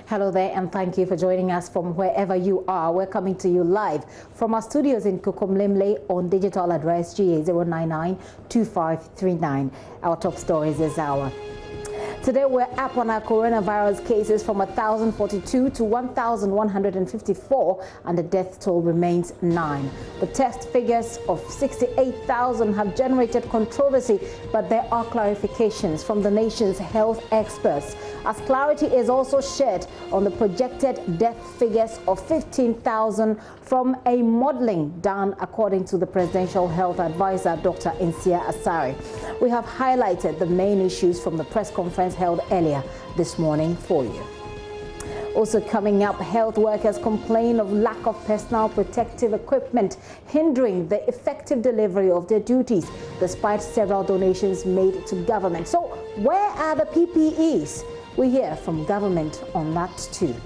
Hello there, and thank you for joining us from wherever you are. We're coming to you live from our studios in Kukumlemle on digital address GA0992539. Our top stories this hour. Today we're up on our coronavirus cases from 1,042 to 1,154, and the death toll remains 9. The test figures of 68,000 have generated controversy, but there are clarifications from the nation's health experts, as clarity is also shared on the projected death figures of 15,000 from a modeling done according to the Presidential Health Advisor, Dr. Nsia Asare. We have highlighted the main issues from the press conference held earlier this morning for you. Also coming up, health workers complain of lack of personal protective equipment, hindering the effective delivery of their duties, despite several donations made to government. So where are the PPEs? We hear from government on that too.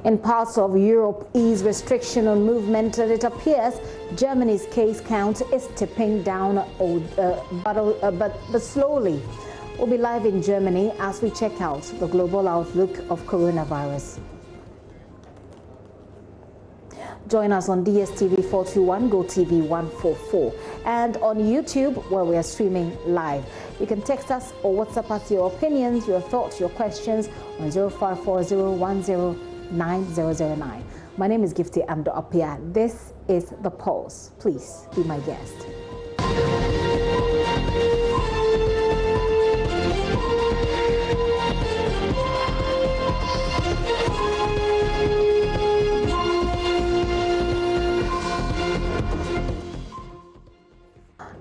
In parts of Europe, ease restriction on movement, and it appears Germany's case count is tipping down, but slowly. We'll be live in Germany as we check out the global outlook of coronavirus. Join us on DSTV 421, GoTV 144, and on YouTube, where we are streaming live. You can text us or WhatsApp us your opinions, your thoughts, your questions on 0540109009. My name is Gifty Amdo Apia. This is The Pulse. Please be my guest.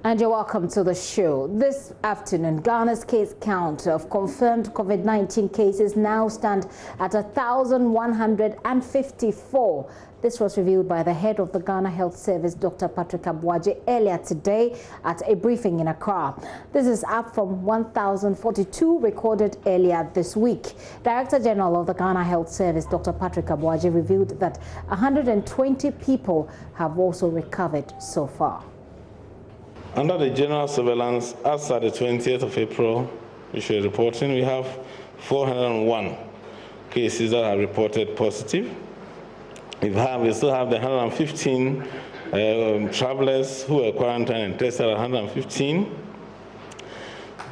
And you're welcome to the show. This afternoon, Ghana's case count of confirmed COVID-19 cases now stand at 1,154. This was revealed by the head of the Ghana Health Service, Dr. Patrick Abuaje, earlier today at a briefing in Accra. This is up from 1,042 recorded earlier this week. Director General of the Ghana Health Service, Dr. Patrick Abuaje, revealed that 120 people have also recovered so far. Under the general surveillance, as at the 20th of April, which we're reporting, we have 401 cases that are reported positive. We still have the 115 travelers who were quarantined and tested at 115.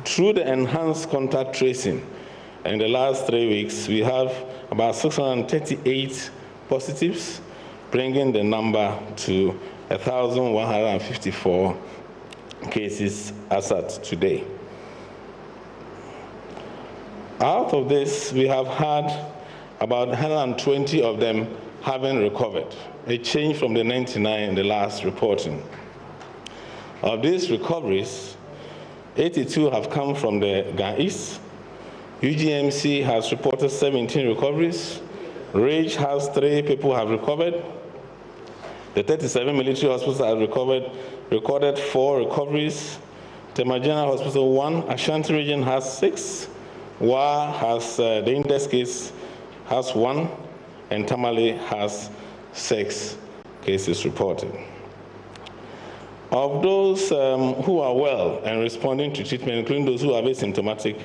Through the enhanced contact tracing, in the last 3 weeks, we have about 638 positives, bringing the number to 1,154 cases as at today. Out of this, we have had about 120 of them having recovered, a change from the 99 in the last reporting. Of these recoveries, 82 have come from the Ghana East. UGMC has reported 17 recoveries. Rage has 3 people have recovered. The 37 military hospitals have recorded 4 recoveries. Temajana Hospital 1, Ashanti region has 6. WA has, the index case has 1, and Tamale has 6 cases reported. Of those who are well and responding to treatment, including those who are asymptomatic,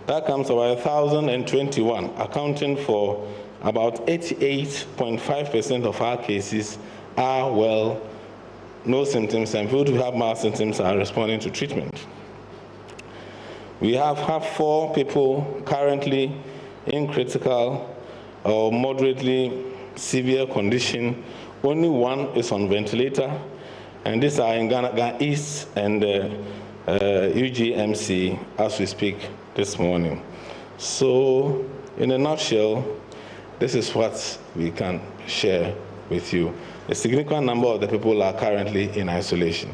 that comes to about 1,021, accounting for about 88.5% of our cases are well, no symptoms, and people who have mild symptoms are responding to treatment. We have 4 people currently in critical or moderately severe condition. Only 1 is on ventilator, and these are in Ghana East and UGMC as we speak this morning. So, in a nutshell, this is what we can share with you. A significant number of the people are currently in isolation.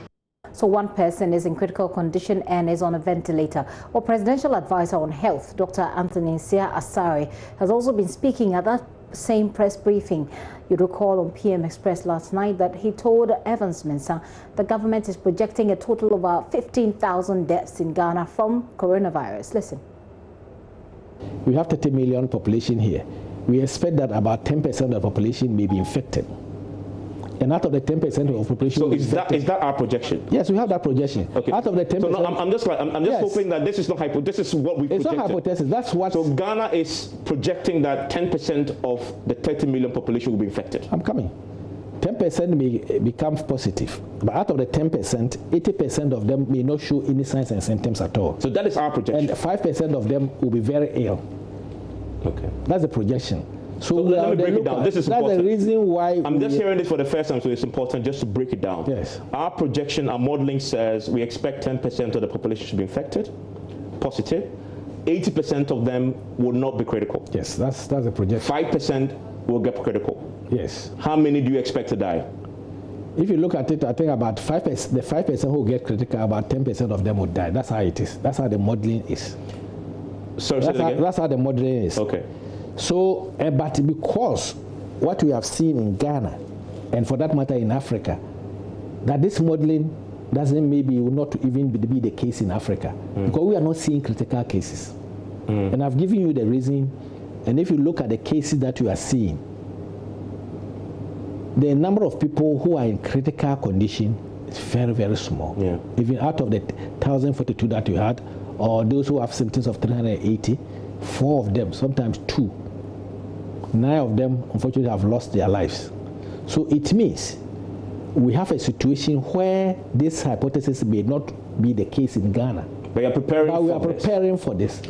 So 1 person is in critical condition and is on a ventilator. Well, Presidential Advisor on Health, Dr. Nsia Asare, has also been speaking at that same press briefing. You'd recall on PM Express last night that he told Evans Mensah the government is projecting a total of about 15,000 deaths in Ghana from coronavirus. Listen. We have 30 million population here. We expect that about 10% of the population may be infected. And out of the 10% of population, so is that our projection? Yes, we have that projection. Okay. Out of the 10%. So no, I'm just yes. hoping that this is not this is what we projected. It's not hypothesis. That's what. So Ghana is projecting that 10% of the 30 million population will be infected. I'm coming. 10% may become positive, but out of the 10%, 80% of them may not show any signs and symptoms at all. So that is our projection. And 5% of them will be very ill. Okay. That's the projection. So let me break it down. This is important. That's the reason why I'm just hearing this for the first time, so it's important just to break it down. Yes. Our projection, our modeling says we expect 10% of the population to be infected, positive. 80% of them will not be critical. Yes, that's the projection. 5% will get critical. Yes. How many do you expect to die? If you look at it, I think about 5%, the 5% who get critical, about 10% of them will die. That's how it is. That's how the modeling is. Sorry, that's how the modeling is. Okay. So, but because what we have seen in Ghana, and for that matter in Africa, that this modeling doesn't maybe will not even be the case in Africa, because we are not seeing critical cases. And I've given you the reason, and if you look at the cases that you are seeing, the number of people who are in critical condition is very, very small. Yeah. Even out of the 1,042 that you had, or those who have symptoms of 380, 4 of them, sometimes 2, 9 of them, unfortunately, have lost their lives. So it means we have a situation where this hypothesis may not be the case in Ghana. We are preparing for this.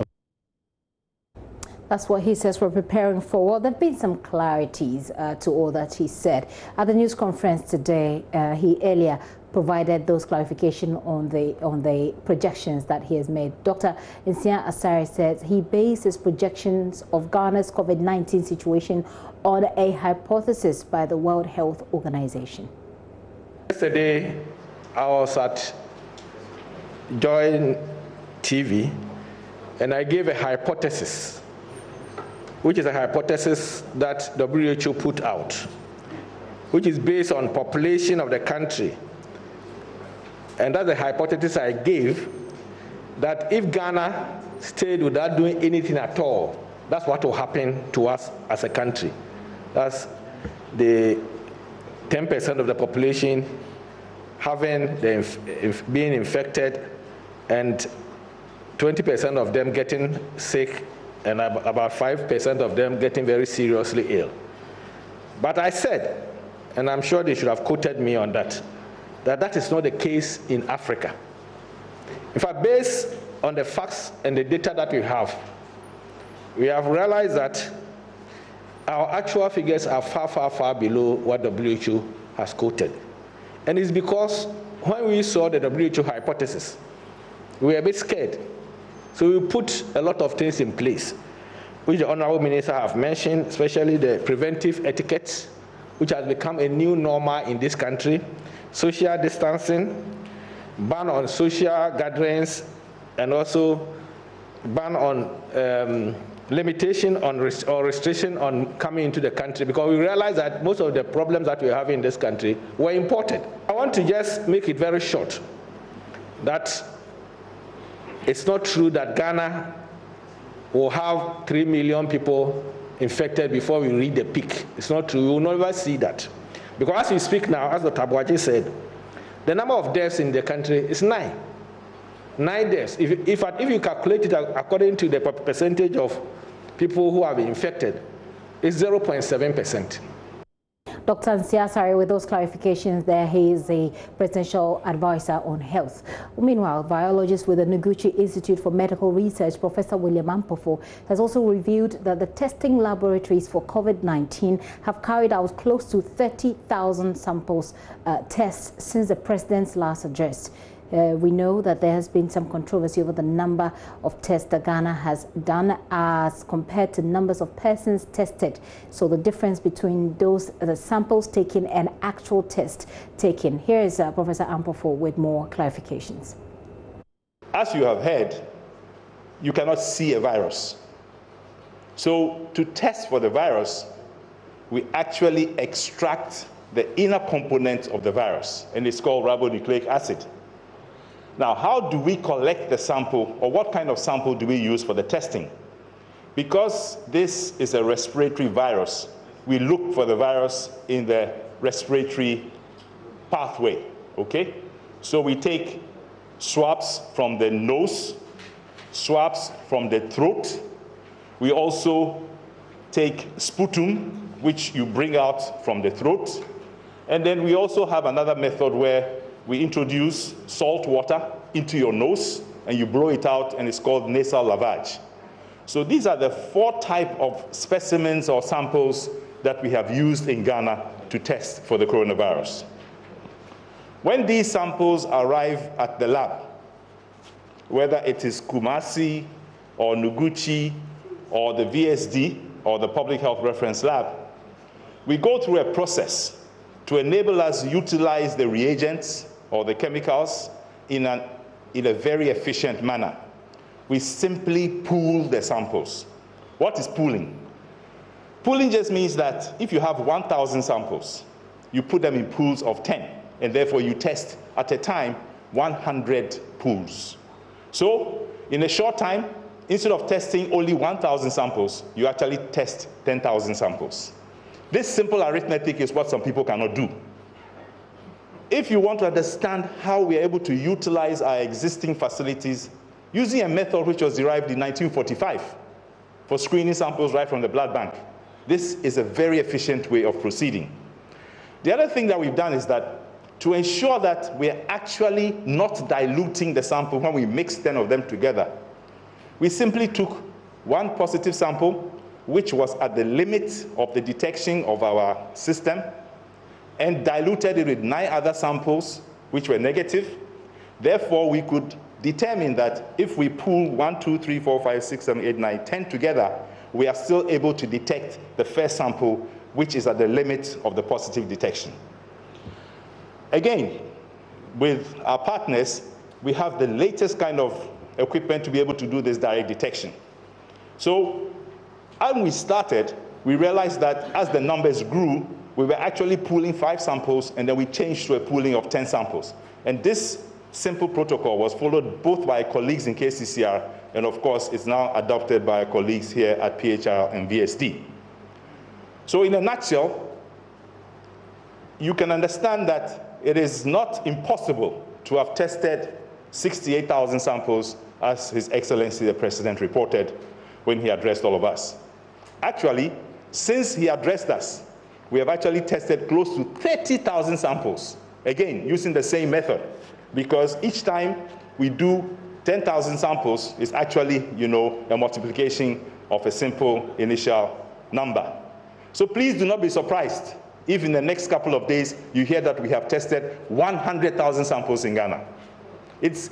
That's what he says we're preparing for. Well, there have been some clarities to all that he said. At the news conference today, he earlier provided those clarifications on the projections that he has made. Dr. Nsia Asare says he based his projections of Ghana's COVID-19 situation on a hypothesis by the World Health Organization. Yesterday, I was at JoyTV, and I gave a hypothesis, which is a hypothesis that WHO put out, which is based on population of the country. And that's the hypothesis I gave, that if Ghana stayed without doing anything at all, that's what will happen to us as a country. That's the 10% of the population having being infected, and 20% of them getting sick, and about 5% of them getting very seriously ill. But I said, and I'm sure they should have quoted me on that, that is not the case in Africa. In fact, based on the facts and the data that we have realized that our actual figures are far, far, far below what WHO has quoted. And it's because when we saw the WHO hypothesis, we were a bit scared. So we put a lot of things in place, which the Honorable Minister have mentioned, especially the preventive etiquette, which has become a new normal in this country, social distancing, ban on social gatherings, and also ban on limitation on or restriction on coming into the country, because we realize that most of the problems that we have in this country were imported. I want to just make it very short that it's not true that Ghana will have 3 million people infected before we reach the peak. It's not true. We will never see that. Because as we speak now, as Dr. Abuaji said, the number of deaths in the country is 9. 9 deaths. If you calculate it according to the percentage of people who have been infected, it's 0.7%. Dr. Nsia Asare, with those clarifications there, he is a presidential advisor on health. Meanwhile, biologist with the Noguchi Institute for Medical Research, Professor William Ampofo, has also revealed that the testing laboratories for COVID-19 have carried out close to 30,000 samples tests since the president's last address. We know that there has been some controversy over the number of tests that Ghana has done as compared to numbers of persons tested. So the difference between the samples taken and actual tests taken. Here is Professor Ampofo with more clarifications. As you have heard, you cannot see a virus. So to test for the virus, we actually extract the inner component of the virus, and it's called ribonucleic acid. Now, how do we collect the sample, or what kind of sample do we use for the testing? Because this is a respiratory virus, we look for the virus in the respiratory pathway, okay? So we take swabs from the nose, swabs from the throat. We also take sputum, which you bring out from the throat. And then we also have another method where we introduce salt water into your nose and you blow it out, and it's called nasal lavage. So these are the 4 types of specimens or samples that we have used in Ghana to test for the coronavirus. When these samples arrive at the lab, whether it is Kumasi or Noguchi or the VSD or the Public Health Reference Lab, we go through a process to enable us to utilize the reagents or the chemicals in a very efficient manner. We simply pool the samples. What is pooling? Pooling just means that if you have 1,000 samples, you put them in pools of 10, and therefore you test at a time 100 pools. So in a short time, instead of testing only 1,000 samples, you actually test 10,000 samples. This simple arithmetic is what some people cannot do. If you want to understand how we are able to utilize our existing facilities using a method which was derived in 1945 for screening samples right from the blood bank, this is a very efficient way of proceeding. The other thing that we've done is that to ensure that we're actually not diluting the sample when we mix 10 of them together, we simply took one positive sample, which was at the limit of the detection of our system, and diluted it with 9 other samples, which were negative. Therefore, we could determine that if we pool 1, 2, 3, 4, 5, 6, 7, 8, 9, 10 together, we are still able to detect the first sample, which is at the limit of the positive detection. Again, with our partners, we have the latest kind of equipment to be able to do this direct detection. So, as we started, we realized that as the numbers grew, we were actually pooling 5 samples, and then we changed to a pooling of 10 samples. And this simple protocol was followed both by colleagues in KCCR, and of course, it's now adopted by colleagues here at PHR and VSD. So in a nutshell, you can understand that it is not impossible to have tested 68,000 samples, as His Excellency the President reported when he addressed all of us. Actually, since he addressed us, we have actually tested close to 30,000 samples, again, using the same method, because each time we do 10,000 samples is actually, a multiplication of a simple initial number. So please do not be surprised if in the next couple of days you hear that we have tested 100,000 samples in Ghana. It's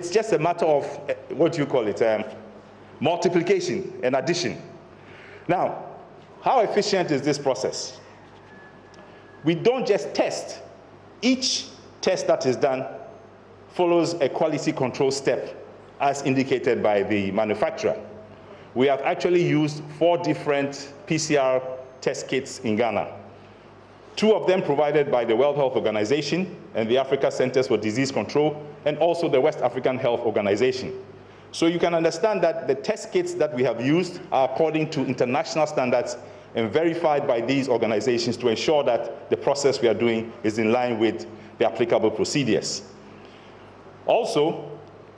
just a matter of, multiplication and addition. Now, how efficient is this process? We don't just test. Each test that is done follows a quality control step as indicated by the manufacturer. We have actually used 4 different PCR test kits in Ghana. 2 of them provided by the World Health Organization and the Africa Centers for Disease Control, and also the West African Health Organization. So you can understand that the test kits that we have used are according to international standards and verified by these organizations to ensure that the process we are doing is in line with the applicable procedures. Also,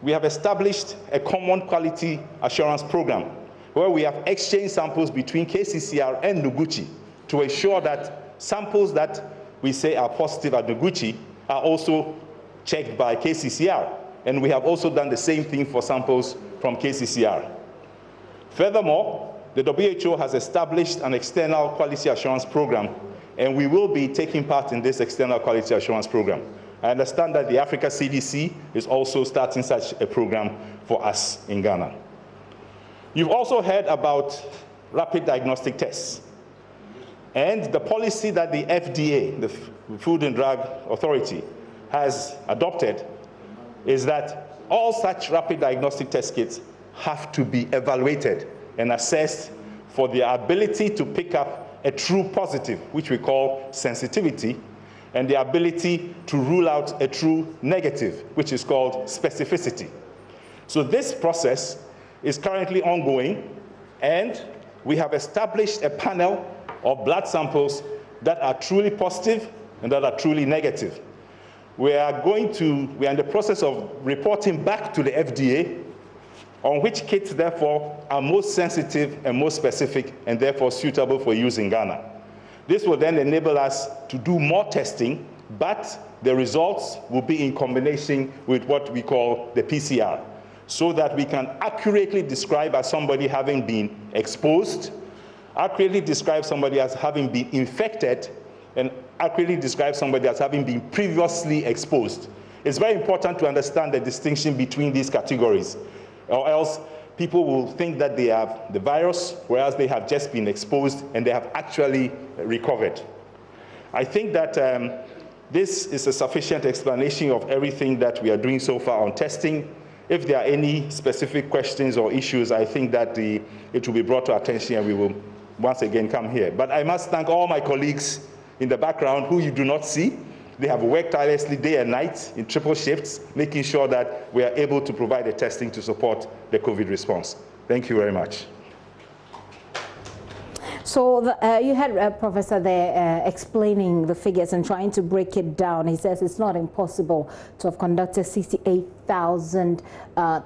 we have established a common quality assurance program where we have exchanged samples between KCCR and Noguchi to ensure that samples that we say are positive at Noguchi are also checked by KCCR. And we have also done the same thing for samples from KCCR. Furthermore, the WHO has established an external quality assurance program, and we will be taking part in this external quality assurance program. I understand that the Africa CDC is also starting such a program for us in Ghana. You've also heard about rapid diagnostic tests. And the policy that the FDA, the Food and Drug Authority, has adopted is that all such rapid diagnostic test kits have to be evaluated and assessed for their ability to pick up a true positive, which we call sensitivity, and the ability to rule out a true negative, which is called specificity. So this process is currently ongoing, and we have established a panel of blood samples that are truly positive and that are truly negative. We are in the process of reporting back to the FDA on which kits, therefore, are most sensitive and most specific and therefore suitable for use in Ghana. This will then enable us to do more testing, but the results will be in combination with what we call the PCR, so that we can accurately describe as somebody having been exposed, accurately describe somebody as having been infected, and accurately describe somebody as having been previously exposed. It's very important to understand the distinction between these categories, or else people will think that they have the virus, whereas they have just been exposed and they have actually recovered. I think that this is a sufficient explanation of everything that we are doing so far on testing. If there are any specific questions or issues, I think that it will be brought to attention and we will once again come here. But I must thank all my colleagues in the background who you do not see. They have worked tirelessly day and night in triple shifts, making sure that we are able to provide the testing to support the COVID response. Thank you very much. So you had Professor there explaining the figures and trying to break it down. He says it's not impossible to have conducted 68,000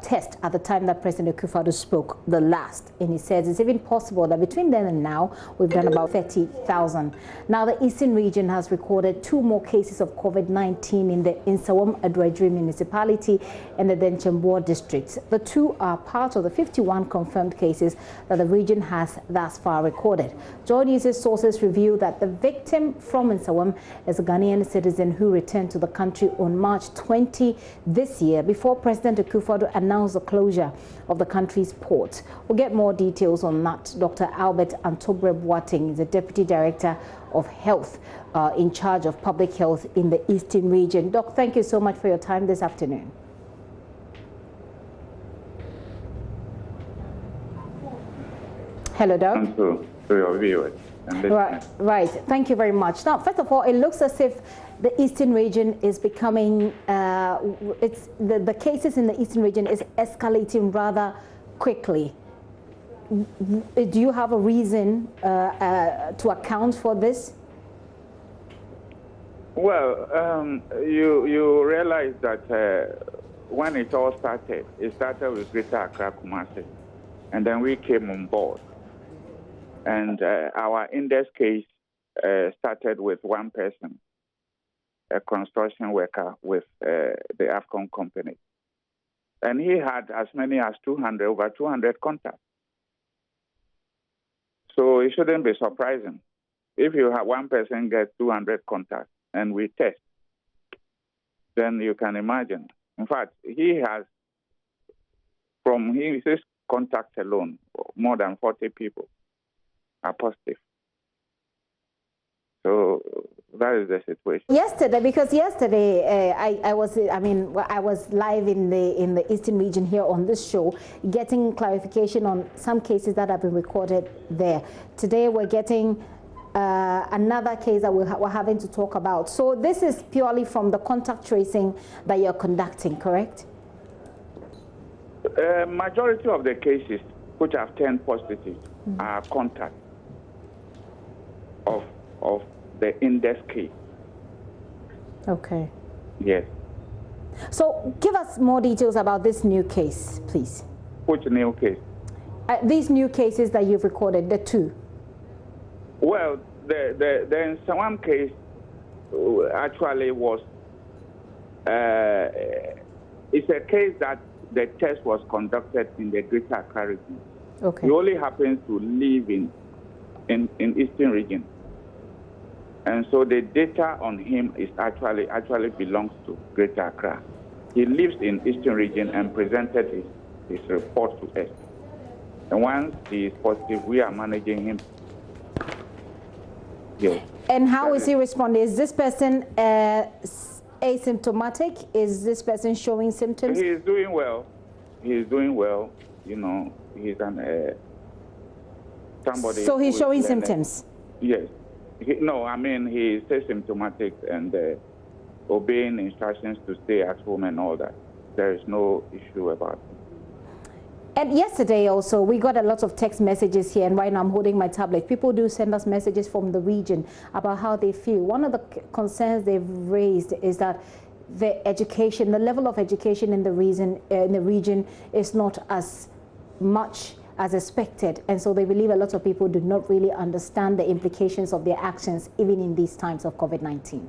tests at the time that President Akufo-Addo spoke the last. And he says it's even possible that between then and now, we've done about 30,000. Now, the Eastern region has recorded 2 more cases of COVID-19 in the Nsawam Adwajiri municipality and the Denchambor districts. The 2 are part of the 51 confirmed cases that the region has thus far recorded. JoyNews' sources reveal that the victim from Nsawam is a Ghanaian citizen who returned to the country on March 20 this year before President Akufo-Addo announced the closure of the country's port. We'll get more details on that. Dr. Albert Antobre Boateng is the Deputy Director of Health in charge of public health in the Eastern region. Doc, thank you so much for your time this afternoon. Hello, Doc. Thank you to your viewers. Right. Thank you very much. Now, first of all, it looks as if the Eastern region is becoming, the cases in the Eastern region is escalating rather quickly. Do you have a reason to account for this? Well, you realize that when it all started, it started with Greater Accra, Kumasi, and then we came on board. And our index case started with 1 person, a construction worker with the AFCON company. And he had as many as over 200 contacts. So it shouldn't be surprising. If you have 1 person get 200 contacts and we test, then you can imagine. In fact, he has, from his contacts alone, more than 40 people are positive. So that is the situation. Yesterday, because yesterday I was live in the Eastern region here on this show, getting clarification on some cases that have been recorded there. Today we're getting another case that we're having to talk about. So this is purely from the contact tracing that you're conducting, correct? Majority of the cases which have turned positive are contact of the index case. Okay. Yes. So give us more details about this new case, please. Which new case? These new cases that you've recorded, the 2. Well, the Nsawam case actually was, it's a case that the test was conducted in the Greater Accra region. Okay. He only happens to live in Eastern region. And so the data on him is actually belongs to Greater Accra. He lives in Eastern region and presented his report to us. And once he is positive, we are managing him. Yes. And how is he responding? Is this person asymptomatic? Is this person showing symptoms? He is doing well. He is doing well. You know, he's somebody. So he's showing symptoms? Yes. He is asymptomatic and obeying instructions to stay at home and all that. There is no issue about it. And yesterday also, we got a lot of text messages here, and right now I'm holding my tablet. People do send us messages from the region about how they feel. One of the concerns they've raised is that the education, the level of education in the region is not as much as expected, and so they believe a lot of people do not really understand the implications of their actions, even in these times of COVID-19.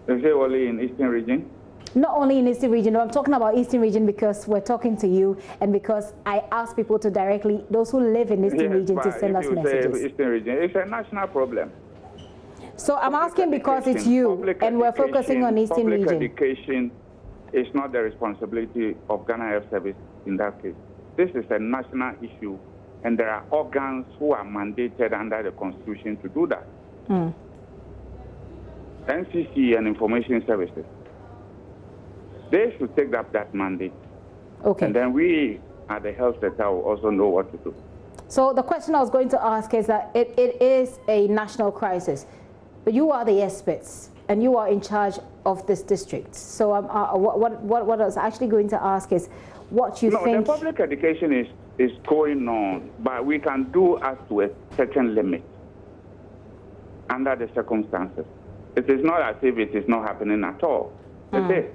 Is it only in Eastern region? Not only in Eastern region, I'm talking about Eastern region because we're talking to you, and because I ask people to directly, those who live in Eastern region, to send us messages. Eastern region, it's a national problem. So I'm asking because it's you, and we're focusing on Eastern region. Public education is not the responsibility of Ghana Health Service in that case. This is a national issue, and there are organs who are mandated under the Constitution to do that. NCC and Information Services. They should take up that mandate. Okay. And then we, at the health sector, will also know what to do. So the question I was going to ask is that it is a national crisis, but you are the experts, and you are in charge of this district. So what I was actually going to ask is what you think... No, the public education is going on, but we can do up to a certain limit under the circumstances. It is not as if it is not happening at all. It is.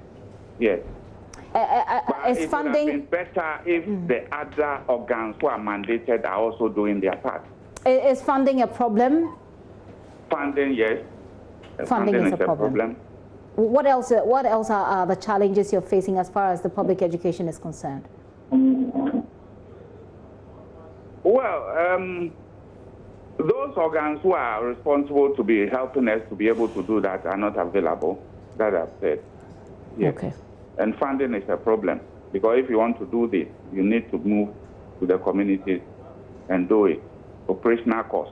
Yes. But it would have been better if the other organs who are mandated are also doing their part. Is funding a problem? Funding, yes. Funding is a problem. What else are the challenges you're facing as far as the public education is concerned? Well, those organs who are responsible to be helping us to be able to do that are not available, that I've said. Yes. Okay. And funding is a problem, because if you want to do this, you need to move to the communities and do it. Operational cost.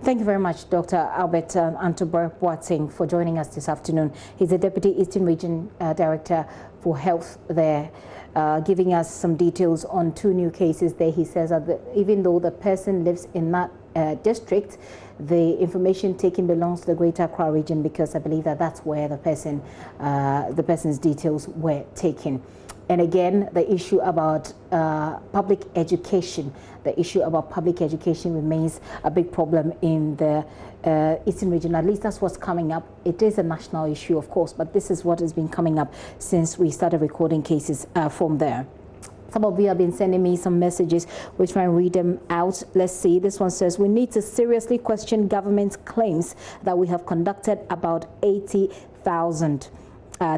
Thank you very much, Dr. Albert Antobor-Boateng, for joining us this afternoon. He's the Deputy Eastern Region Director for Health there, giving us some details on 2 new cases there. He says that even though the person lives in that district, the information taken belongs to the Greater Accra region, because I believe that that's where the person's details were taken. And again, the issue about public education, remains a big problem in the Eastern region. At least that's what's coming up. It is a national issue, of course, but this is what has been coming up since we started recording cases from there. Some of you have been sending me some messages. We'll try and read them out. Let's see. This one says, we need to seriously question government's claims that we have conducted about 80,000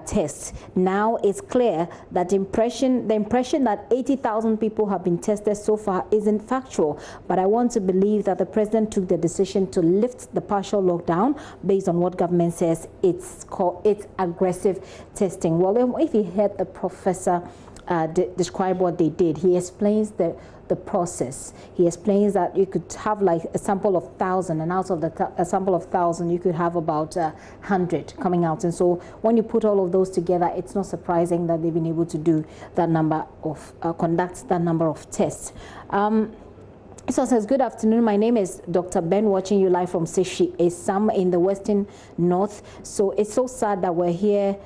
tests. Now it's clear that the impression that 80,000 people have been tested so far isn't factual, but I want to believe that the president took the decision to lift the partial lockdown based on what government says it's aggressive testing. Well, if you heard the professor describe what they did, he explains the process. He explains that you could have like a sample of 1,000, and out of a sample of 1,000 you could have about 100 coming out. And so when you put all of those together, it's not surprising that they've been able to do that number of conduct that number of tests. So says, good afternoon. My name is Dr. Ben, watching you live from Seshi, a Sam in the Western North. So it's so sad that we here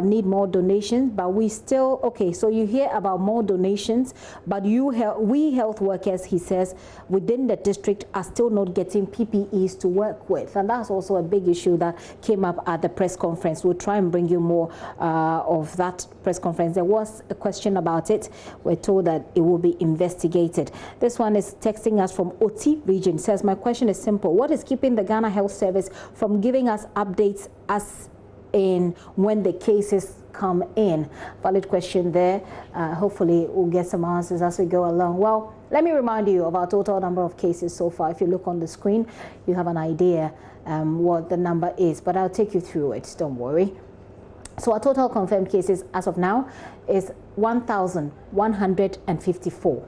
need more donations, but we still, okay, so you hear about more donations, but we health workers, he says, within the district are still not getting PPEs to work with. And that's also a big issue that came up at the press conference. We'll try and bring you more of that press conference. There was a question about it. We're told that it will be investigated. This one is texting us from Oti region. Says, my question is simple. What is keeping the Ghana Health Service from giving us updates as in when the cases come in? Valid question there. Hopefully we'll get some answers as we go along. Well, let me remind you of our total number of cases so far. If you look on the screen, you have an idea what the number is, but I'll take you through it, don't worry. So our total confirmed cases as of now is 1,154.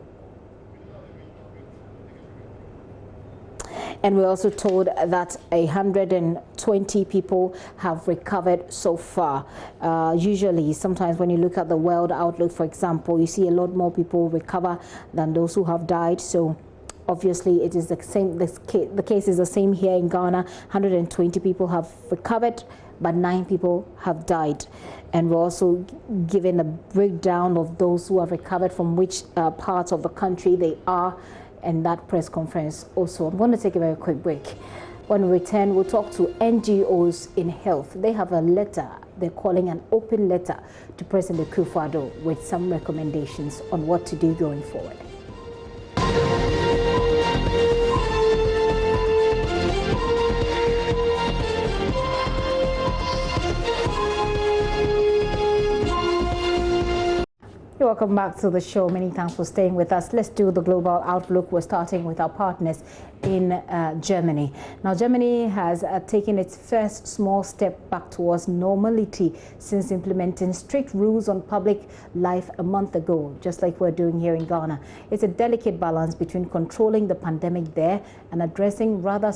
And we're also told that 120 people have recovered so far. Usually, sometimes when you look at the World Outlook, for example, you see a lot more people recover than those who have died. So Obviously, it is the same. The case is the same here in Ghana. 120 people have recovered, but 9 people have died. And we're also given a breakdown of those who have recovered from which parts of the country they are, and that press conference also. I'm going to take a very quick break. When we return, we'll talk to NGOs in health. They have a letter they're calling an open letter to President Akufo-Addo with some recommendations on what to do going forward. Welcome back to the show. Many thanks for staying with us. Let's do the global outlook. We're starting with our partners in Germany. Now, Germany has taken its first small step back towards normality since implementing strict rules on public life a month ago, just like we're doing here in Ghana. It's a delicate balance between controlling the pandemic there and addressing rather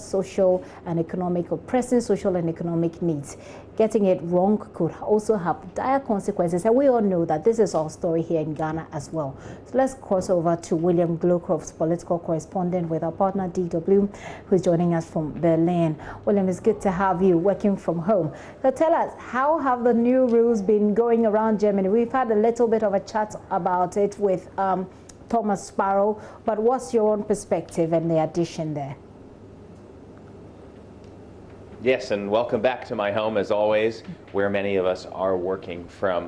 pressing social and economic needs. Getting it wrong could also have dire consequences, and we all know that this is our story here in Ghana as well. So let's cross over to William Glowcroft, political correspondent with our partner DW, who's joining us from Berlin. William, it's good to have you working from home. So tell us, how have the new rules been going around Germany? We've had a little bit of a chat about it with Thomas Sparrow, but what's your own perspective and the addition there? Yes, and welcome back to my home, as always, where many of us are working from.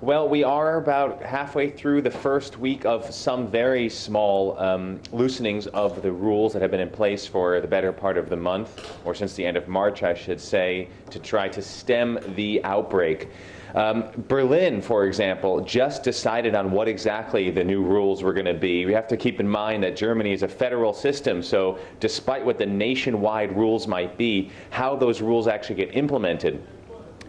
Well, we are about halfway through the first week of some very small loosenings of the rules that have been in place for the better part of the month, or since the end of March, I should say, to try to stem the outbreak. Berlin, for example, just decided on what exactly the new rules were going to be. We have to keep in mind that Germany is a federal system, so despite what the nationwide rules might be, how those rules actually get implemented,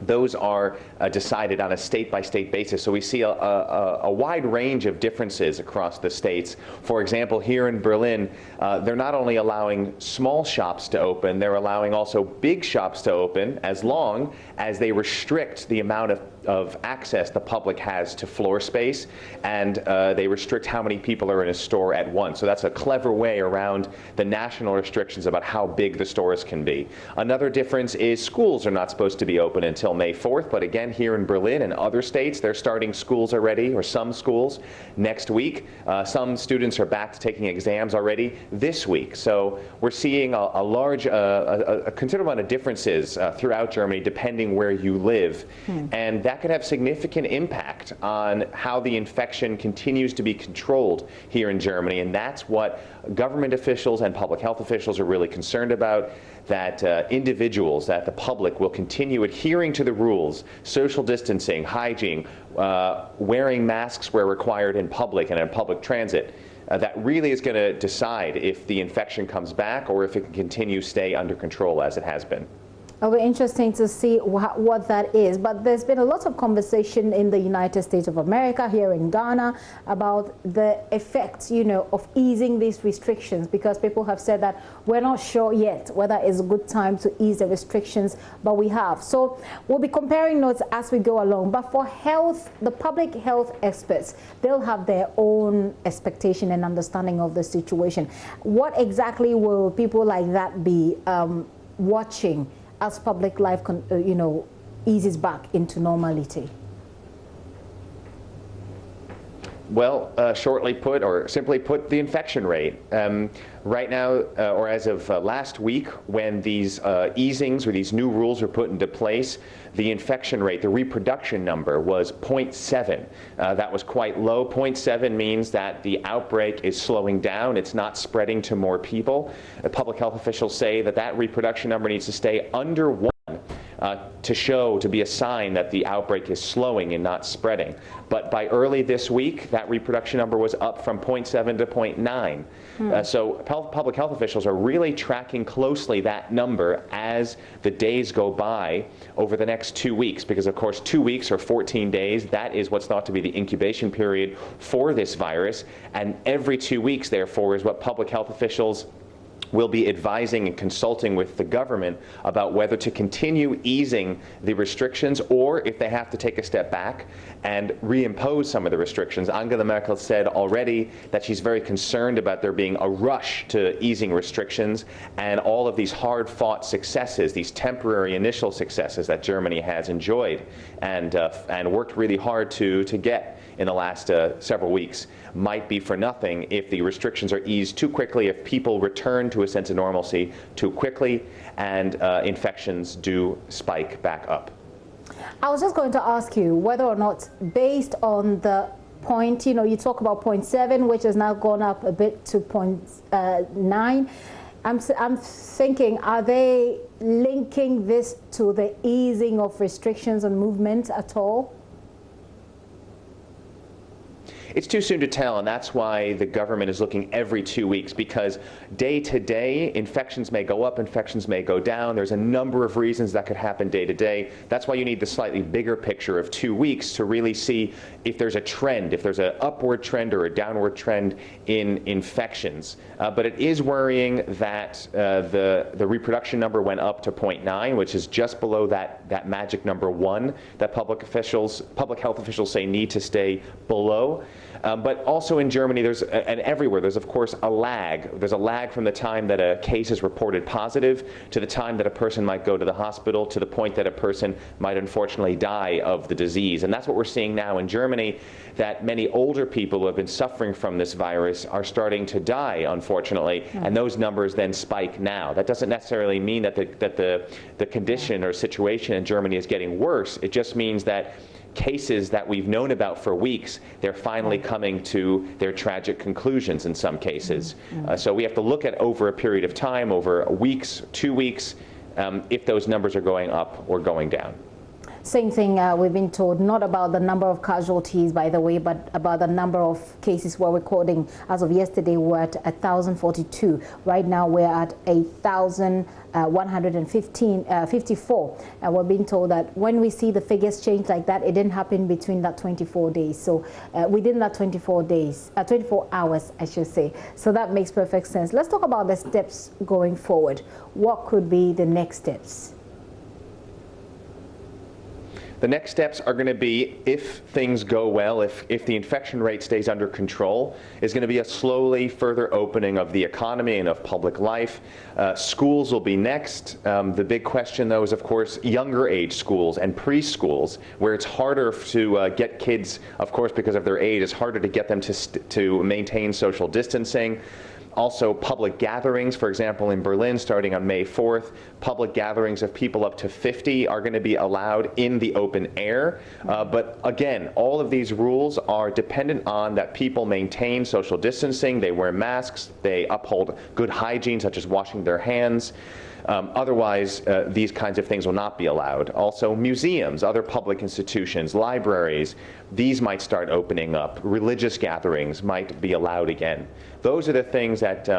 those are decided on a state-by-state basis. So we see a wide range of differences across the states. For example, here in Berlin, they're not only allowing small shops to open, they're allowing also big shops to open as long as they restrict the amount of access the public has to floor space, and they restrict how many people are in a store at once. So that's a clever way around the national restrictions about how big the stores can be. Another difference is schools are not supposed to be open until May 4th, but again, here in Berlin and other states, they're starting schools already, or some schools, next week. Some students are back to taking exams already this week. So we're seeing a considerable amount of differences throughout Germany, depending where you live. And that could have significant impact on how the infection continues to be controlled here in Germany. And that's what government officials and public health officials are really concerned about, that individuals, that the public will continue adhering to the rules, social distancing, hygiene, wearing masks where required in public and in public transit. That really is going to decide if the infection comes back or if it can continue to stay under control as it has been. It'll be interesting to see what that is. But there's been a lot of conversation in the United States of America, here in Ghana, about the effects, of easing these restrictions, because people have said that we're not sure yet whether it's a good time to ease the restrictions, but we have. So we'll be comparing notes as we go along. But for health, the public health experts, they'll have their own expectation and understanding of the situation. What exactly will people like that be watching as public life, eases back into normality? Well, shortly put, or simply put, the infection rate. Right now, or as of last week, when these easings or these new rules were put into place, the infection rate, the reproduction number, was 0.7. That was quite low. 0.7 means that the outbreak is slowing down. It's not spreading to more people. Public health officials say that that reproduction number needs to stay under 1. To be a sign that the outbreak is slowing and not spreading. But by early this week, that reproduction number was up from 0.7 to 0.9. So public health officials are really tracking closely that number as the days go by over the next 2 weeks, because of course 2 weeks or 14 days, that is what's thought to be the incubation period for this virus. And every 2 weeks, therefore, is what public health officials will be advising and consulting with the government about whether to continue easing the restrictions or if they have to take a step back and reimpose some of the restrictions. Angela Merkel said already that she's very concerned about there being a rush to easing restrictions and all of these hard-fought successes, these temporary initial successes that Germany has enjoyed and worked really hard to get in the last several weeks might be for nothing if the restrictions are eased too quickly, if people return to a sense of normalcy too quickly, and infections do spike back up. I was just going to ask you whether or not, based on the point, you talk about 0.7, which has now gone up a bit to 0.9. I'm thinking, are they linking this to the easing of restrictions on movement at all? It's too soon to tell, and that's why the government is looking every 2 weeks, because day to day, infections may go up, infections may go down. There's a number of reasons that could happen day to day. That's why you need the slightly bigger picture of 2 weeks to really see if there's a trend, if there's an upward trend or a downward trend in infections. But it is worrying that the reproduction number went up to 0.9, which is just below that magic number 1 that public health officials say need to stay below. But also in Germany, and everywhere, there's of course a lag. There's a lag from the time that a case is reported positive to the time that a person might go to the hospital, to the point that a person might unfortunately die of the disease. And that's what we're seeing now in Germany, that many older people who have been suffering from this virus are starting to die, unfortunately, and those numbers then spike now. That doesn't necessarily mean that the condition or situation in Germany is getting worse. It just means that cases that we've known about for weeks, they're finally coming to their tragic conclusions in some cases. So we have to look at over a period of time, over weeks, 2 weeks, if those numbers are going up or going down. Same thing we've been told, not about the number of casualties, by the way, but about the number of cases we're recording. As of yesterday, we're at 1,042. Right now, we're at 1,154. And we're being told that when we see the figures change like that, it didn't happen between that 24 days. So within that 24 hours, I should say. So that makes perfect sense. Let's talk about the steps going forward. What could be the next steps? The next steps are going to be, if things go well, if the infection rate stays under control, is going to be a slowly further opening of the economy and of public life. Schools will be next. The big question, though, is, of course, younger age schools and preschools, where it's harder to get kids, of course, because of their age, it's harder to get them to maintain social distancing. Also, public gatherings, for example, in Berlin, starting on May 4th, public gatherings of people up to 50 are going to be allowed in the open air. But again, all of these rules are dependent on that people maintain social distancing, they wear masks, they uphold good hygiene, such as washing their hands. Otherwise, these kinds of things will not be allowed. Also, museums, other public institutions, libraries, these might start opening up. Religious gatherings might be allowed again. Those are the things that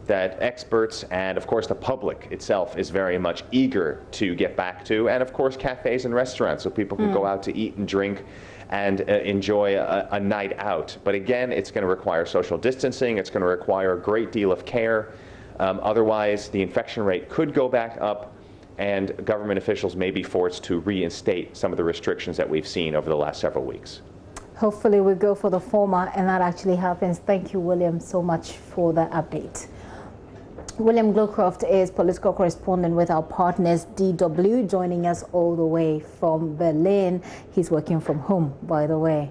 that experts and, of course, the public itself is very much eager to get back to. And, of course, cafes and restaurants, so people can go out to eat and drink and enjoy a night out. But again, it's going to require social distancing. It's going to require a great deal of care. Otherwise, the infection rate could go back up, and government officials may be forced to reinstate some of the restrictions that we've seen over the last several weeks. Hopefully we go for the former and that actually happens. Thank you, William, so much for the update. William Glowcroft is political correspondent with our partners DW, joining us all the way from Berlin. He's working from home, by the way.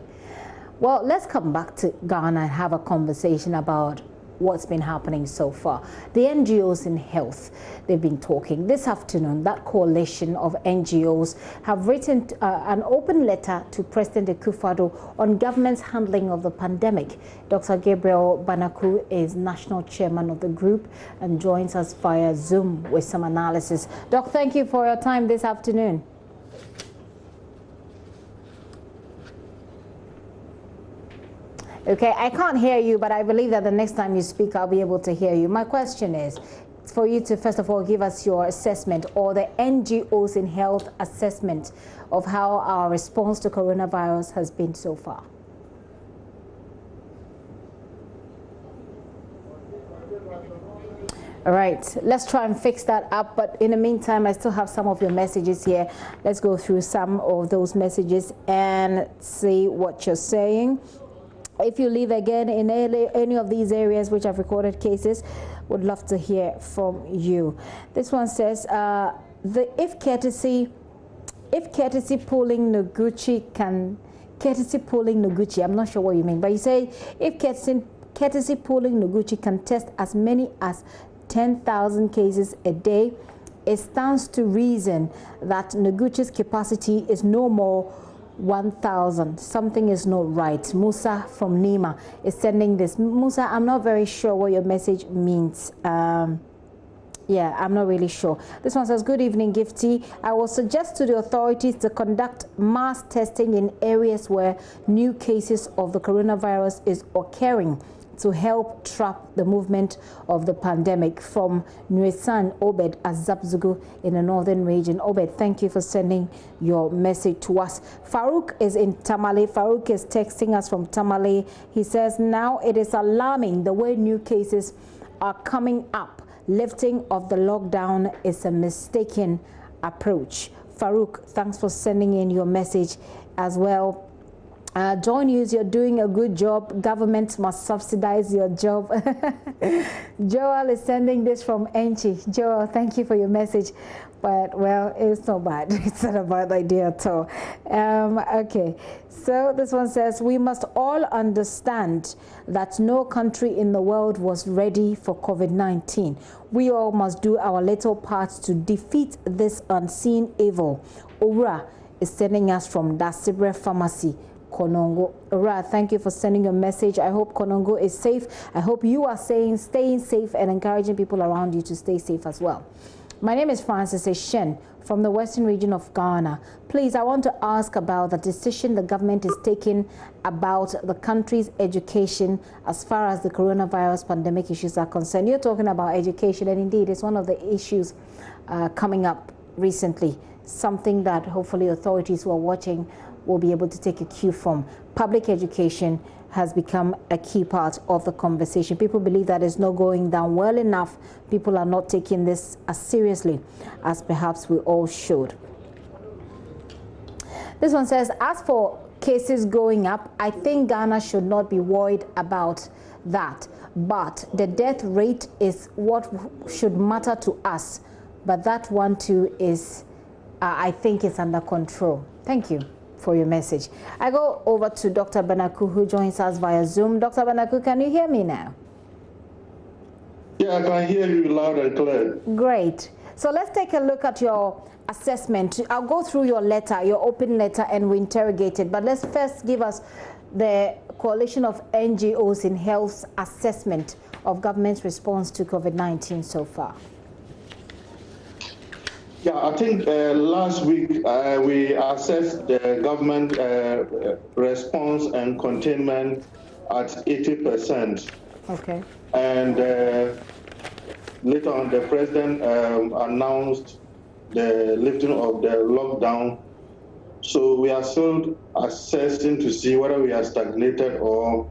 Well, let's come back to Ghana and have a conversation about what's been happening so far. The NGOs in health, they've been talking. This afternoon, that coalition of NGOs have written an open letter to President Akufo-Addo on government's handling of the pandemic. Dr. Gabriel Banaku is national chairman of the group and joins us via Zoom with some analysis. Doc, thank you for your time this afternoon. Okay, I can't hear you, but I believe that the next time you speak, I'll be able to hear you. My question is for you to, first of all, give us your assessment, or the NGOs in health assessment, of how our response to coronavirus has been so far. All right, let's try and fix that up. But in the meantime, I still have some of your messages here. Let's go through some of those messages and see what you're saying. If you live again in any of these areas which have recorded cases, would love to hear from you. This one says, if courtesy pulling Noguchi, I'm not sure what you mean, but you say if courtesy pulling Noguchi can test as many as 10,000 cases a day, it stands to reason that Noguchi's capacity is no more 1,000. Something is not right. Musa from Nima is sending this. Musa, I'm not very sure what your message means. Yeah, I'm not really sure. This one says, good evening, Gifty. I will suggest to the authorities to conduct mass testing in areas where new cases of the coronavirus is occurring to help trap the movement of the pandemic. From Nuesan Obed Azabzugu in the northern region. Obed, thank you for sending your message to us. Farouk is in Tamale. Farouk is texting us from Tamale. He says, now it is alarming the way new cases are coming up. Lifting of the lockdown is a mistaken approach. Farouk, thanks for sending in your message as well. JoyNews, you're doing a good job. Government must subsidize your job. Joel is sending this from Enchi. Joel, thank you for your message. But, well, it's not bad. It's not a bad idea at all. Okay, so this one says, we must all understand that no country in the world was ready for COVID-19. We all must do our little part to defeat this unseen evil. Ura is sending us from Dasibre Pharmacy, Konongo. Ura, thank you for sending your message. I hope Konongo is safe. I hope you are staying safe and encouraging people around you to stay safe as well. My name is Francis Eshen from the Western region of Ghana. Please, I want to ask about the decision the government is taking about the country's education as far as the coronavirus pandemic issues are concerned. You're talking about education, and indeed it's one of the issues coming up recently, something that hopefully authorities who are watching will be able to take a cue from. Public education has become a key part of the conversation. People believe that it's not going down well enough. People are not taking this as seriously as perhaps we all should. This one says, as for cases going up, I think Ghana should not be worried about that. But the death rate is what should matter to us. But that one too is, I think it's under control. Thank you for your message. I go over to Dr. Banaku, who joins us via Zoom. Dr. Banaku, can you hear me now? Yeah, I can hear you loud and clear. Great. So let's take a look at your assessment. I'll go through your letter, your open letter, and we interrogate it. But let's first give us the Coalition of NGOs in Health's assessment of government's response to COVID-19 so far. Yeah, I think last week we assessed the government response and containment at 80%. Okay. And later on, the president announced the lifting of the lockdown. So we are still assessing to see whether we are stagnated or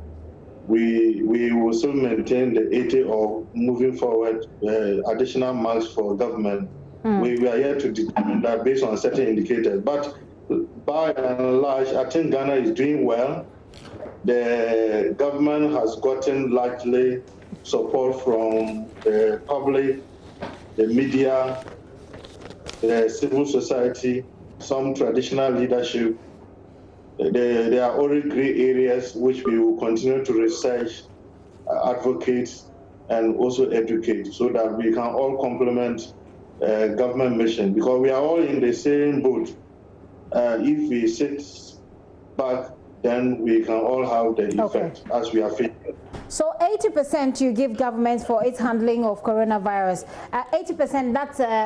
we will still maintain the 80 or moving forward additional marks for government. We are here to determine that based on certain indicators. But by and large, I think Ghana is doing well. The government has gotten largely support from the public, the media, the civil society, some traditional leadership. There are already gray areas which we will continue to research, advocate, and also educate so that we can all complement government mission, because we are all in the same boat. If we sit back, then we can all have the effect as we are feeling. So 80% you give government for its handling of coronavirus. 80%,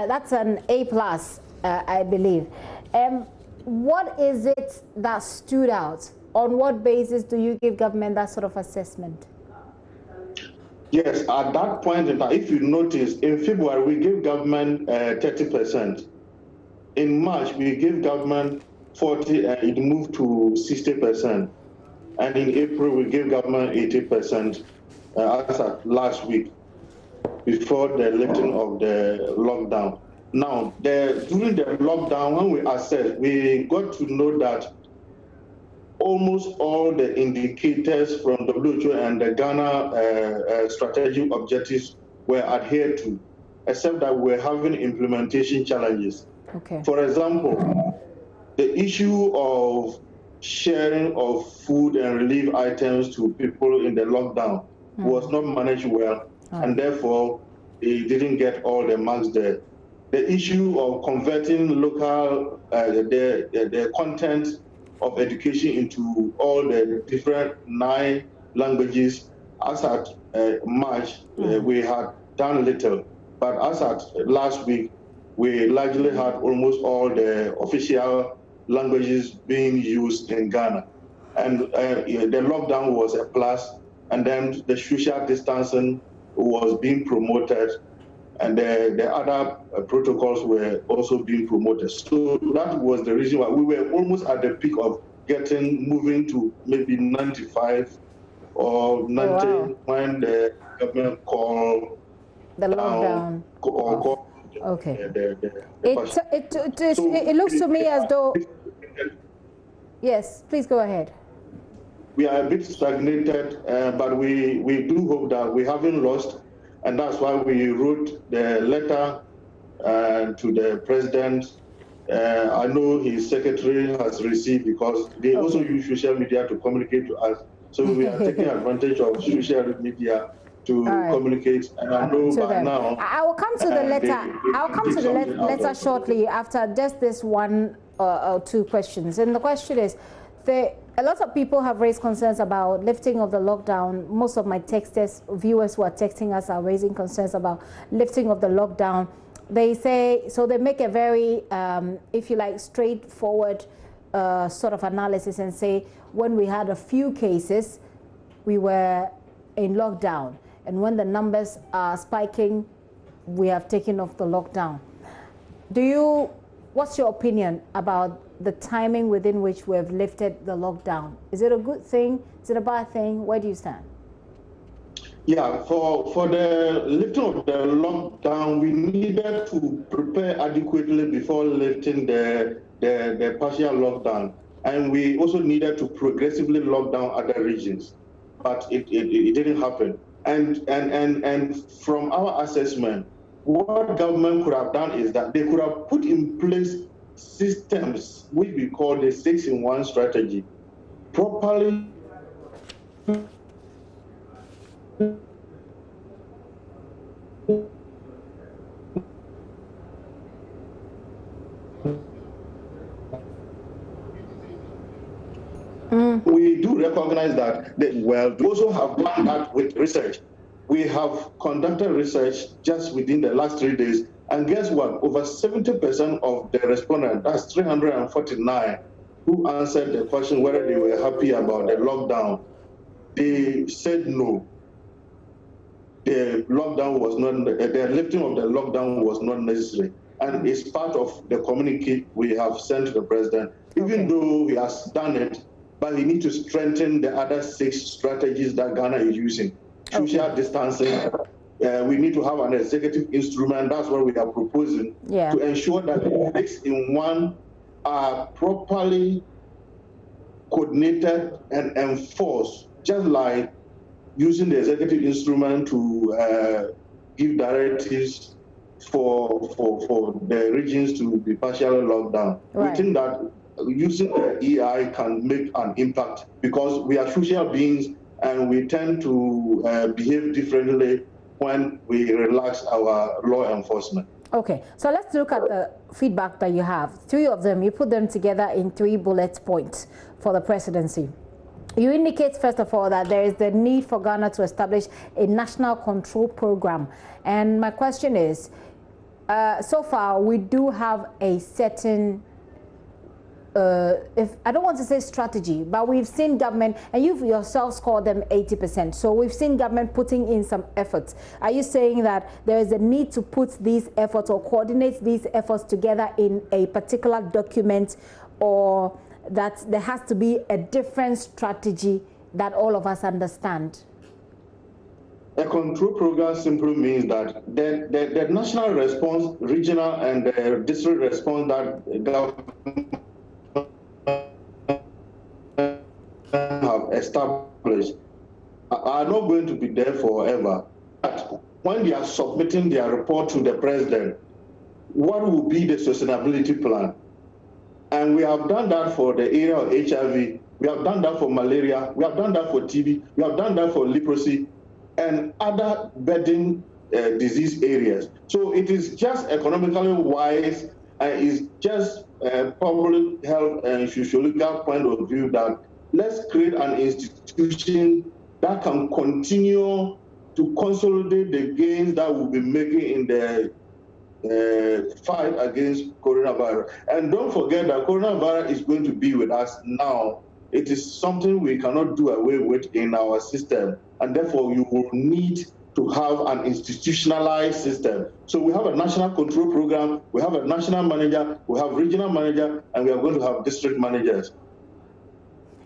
that's an A+, I believe. What is it that stood out? On what basis do you give government that sort of assessment? Yes, at that point in time, if you notice, in February, we gave government 30%. In March, we gave government 40%, it moved to 60%. And in April, we gave government 80% as of last week. before the lifting of the lockdown. Now, during the lockdown, when we assessed, we got to know that almost all the indicators from WHO and the Ghana strategic objectives were adhered to, except that we're having implementation challenges. Okay. For example, the issue of sharing of food and relief items to people in the lockdown was not managed well, and therefore it didn't get all the marks there. The issue of converting local, the content of education into all the different 9 languages, as at March, we had done little. But as at last week, we largely had almost all the official languages being used in Ghana. And the lockdown was a plus, and then the social distancing was being promoted, and the other protocols were also being promoted. So that was the reason why we were almost at the peak of moving to maybe 95 or 90 when the government called the lockdown. Okay. It looks to me as though. Yes, please go ahead. We are a bit stagnated, but we do hope that we haven't lost, and that's why we wrote the letter to the president. I know his secretary has received, because they also use social media to communicate to us. So we are taking advantage of social media to communicate, and I know by now. I will come to the letter. I'll come to the letter shortly after just this one or two questions. And the question is, a lot of people have raised concerns about lifting of the lockdown. Most of my texters, viewers who are texting us, are raising concerns about lifting of the lockdown. They say, so they make a very, if you like, straightforward sort of analysis and say, when we had a few cases, we were in lockdown. And when the numbers are spiking, we have taken off the lockdown. What's your opinion about the timing within which we have lifted the lockdown? Is it a good thing? Is it a bad thing? Where do you stand? Yeah, for the lifting of the lockdown, we needed to prepare adequately before lifting the partial lockdown. And we also needed to progressively lock down other regions. But it didn't happen. And from our assessment, what government could have done is that they could have put in place systems which we call the 6-in-1 strategy, properly We do recognize that we also have done that with research. We have conducted research just within the last 3 days, and guess what? Over 70% of the respondents, that's 349, who answered the question whether they were happy about the lockdown, they said no. The lifting of the lockdown was not necessary, and it's part of the communique we have sent to the president. Even though he has done it, but we need to strengthen the other 6 strategies that Ghana is using. Social distancing, we need to have an executive instrument, that's what we are proposing, to ensure that the 6-in-1 are properly coordinated and enforced, just like using the executive instrument to give directives for the regions to be partially locked down. We think that using the EI can make an impact, because we are social beings and we tend to behave differently when we relax our law enforcement. Okay, so let's look at the feedback that you have. 3 of them, you put them together in 3 bullet points for the presidency. You indicate, first of all, that there is the need for Ghana to establish a national control program. And my question is, so far we do have a certain if I don't want to say strategy, but we've seen government, and you've yourselves called them 80%. So we've seen government putting in some efforts. Are you saying that there is a need to put these efforts or coordinate these efforts together in a particular document, or that there has to be a different strategy that all of us understand? A control program simply means that the national response, regional and district response that the government have established are not going to be there forever. But when they are submitting their report to the president, what will be the sustainability plan? And we have done that for the area of HIV, we have done that for malaria, we have done that for TB, we have done that for leprosy, and other burden disease areas. So it is just economically wise, and it's just public health and sociological point of view that let's create an institution that can continue to consolidate the gains that we'll be making in the fight against coronavirus. And don't forget that coronavirus is going to be with us now. It is something we cannot do away with in our system, and therefore you will need to have an institutionalized system. So we have a national control program, we have a national manager, we have regional manager, and we are going to have district managers.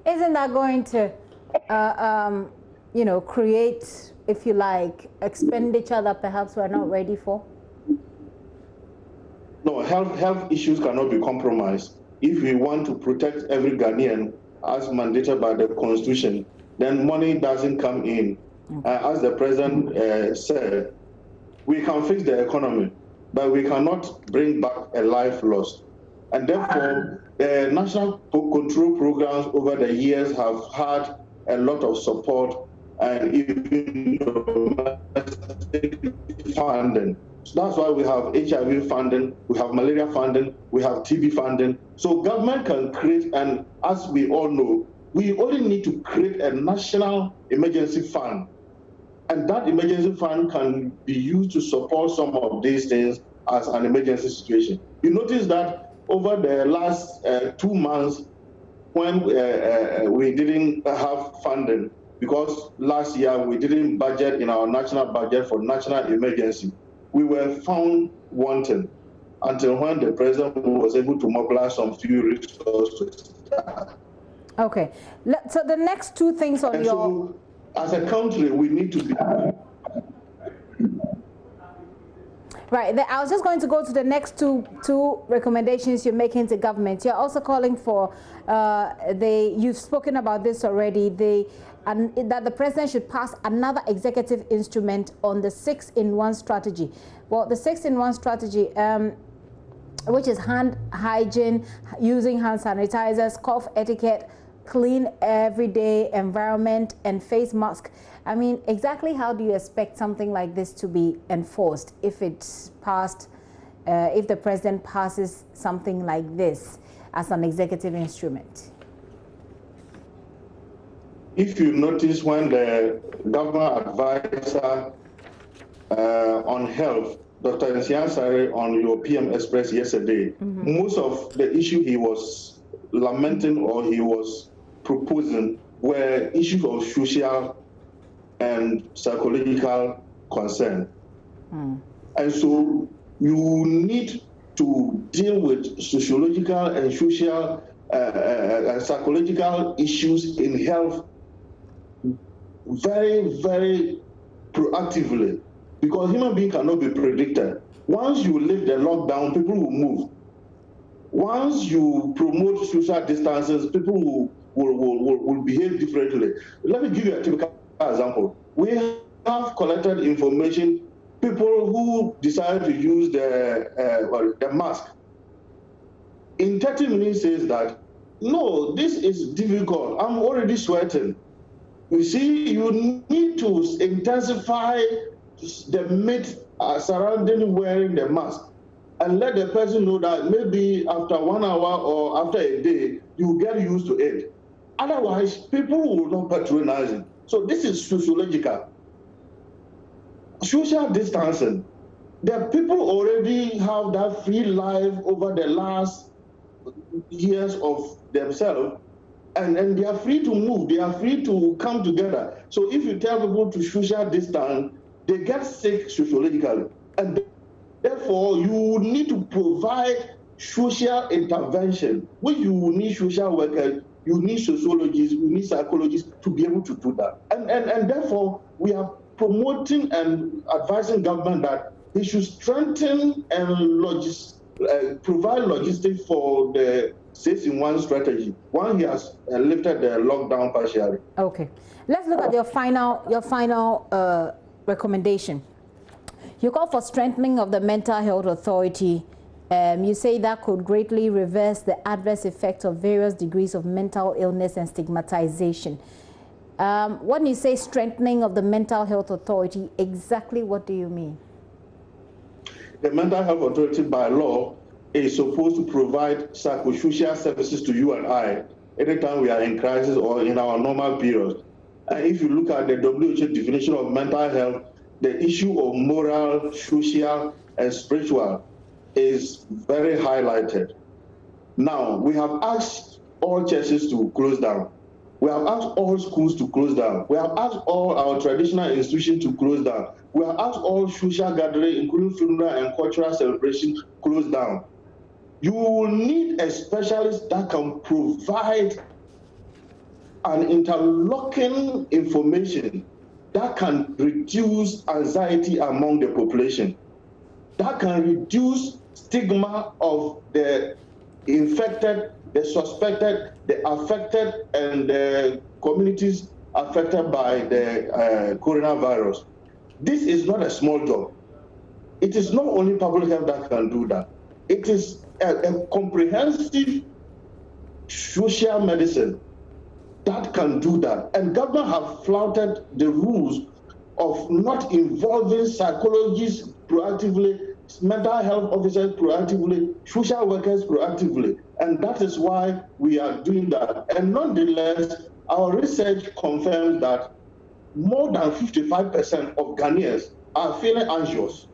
Isn't that going to, create, if you like, expenditure that perhaps we're not ready for? No, health issues cannot be compromised. If we want to protect every Ghanaian as mandated by the Constitution, then money doesn't come in. As the President said, we can fix the economy, but we cannot bring back a life lost. And therefore, the national control programs over the years have had a lot of support and even funding. So that's why we have HIV funding, we have malaria funding, we have TB funding. So government can create, and as we all know, we only need to create a national emergency fund. And that emergency fund can be used to support some of these things as an emergency situation. You notice that over the last 2 months, when we didn't have funding, because last year we didn't budget in our national budget for national emergency, we were found wanting until when the president was able to mobilize some few resources. Okay, so the next two things on So, as a country, we need to be... Right, I was just going to go to the next two recommendations you're making to government. You're also calling for, you've spoken about this already, that the president should pass another executive instrument on the 6-in-1 strategy. Well, the 6-in-1 strategy, which is hand hygiene, using hand sanitizers, cough etiquette, clean everyday environment, and face mask. I mean, exactly how do you expect something like this to be enforced if it's passed, if the president passes something like this as an executive instrument? If you notice, when the government advisor on health, Dr. Nsiansari, on your PM Express yesterday, most of the issue he was lamenting or he was proposing were issues of social and psychological concern. And so you need to deal with sociological and social and psychological issues in health very, very proactively, because human beings cannot be predicted. Once you lift the lockdown, people will move. Once you promote social distances, people will behave differently. Let me give you a typical example. We have collected information, people who decide to use the mask. In 30 minutes says that, no, this is difficult, I'm already sweating. You see, you need to intensify the myth surrounding wearing the mask and let the person know that maybe after 1 hour or after a day, you get used to it. Otherwise, people will not patronize it. So this is sociological. Social distancing. The people already have that free life over the last years of themselves, and they are free to move, they are free to come together. So if you tell people to social distance, they get sick sociologically. And therefore, you need to provide social intervention, which you will need social workers, you need sociologists, you need psychologists to be able to do that. And therefore, we have promoting and advising government that they should strengthen and provide logistics for the 6-in-1 strategy. One, he has lifted the lockdown partially. Okay, let's look at your final recommendation. You call for strengthening of the mental health authority. You say that could greatly reverse the adverse effects of various degrees of mental illness and stigmatization. When you say strengthening of the mental health authority, exactly what do you mean? The mental health authority by law is supposed to provide psychosocial services to you and I anytime we are in crisis or in our normal period. And if you look at the WHO definition of mental health, the issue of moral, social, and spiritual is very highlighted. Now, we have asked all churches to close down. We have asked all schools to close down. We have asked all our traditional institutions to close down. We have asked all social gatherings, including funeral and cultural celebrations, close down. You will need a specialist that can provide an interlocking information that can reduce anxiety among the population, that can reduce stigma of the infected, the suspected, the affected, and the communities affected by the coronavirus. This is not a small job. It is not only public health that can do that. It is a comprehensive social medicine that can do that. And government have flouted the rules of not involving psychologists proactively, mental health officers proactively, social workers proactively. And that is why we are doing that. And nonetheless, our research confirms that more than 55% of Ghanaians are feeling anxious.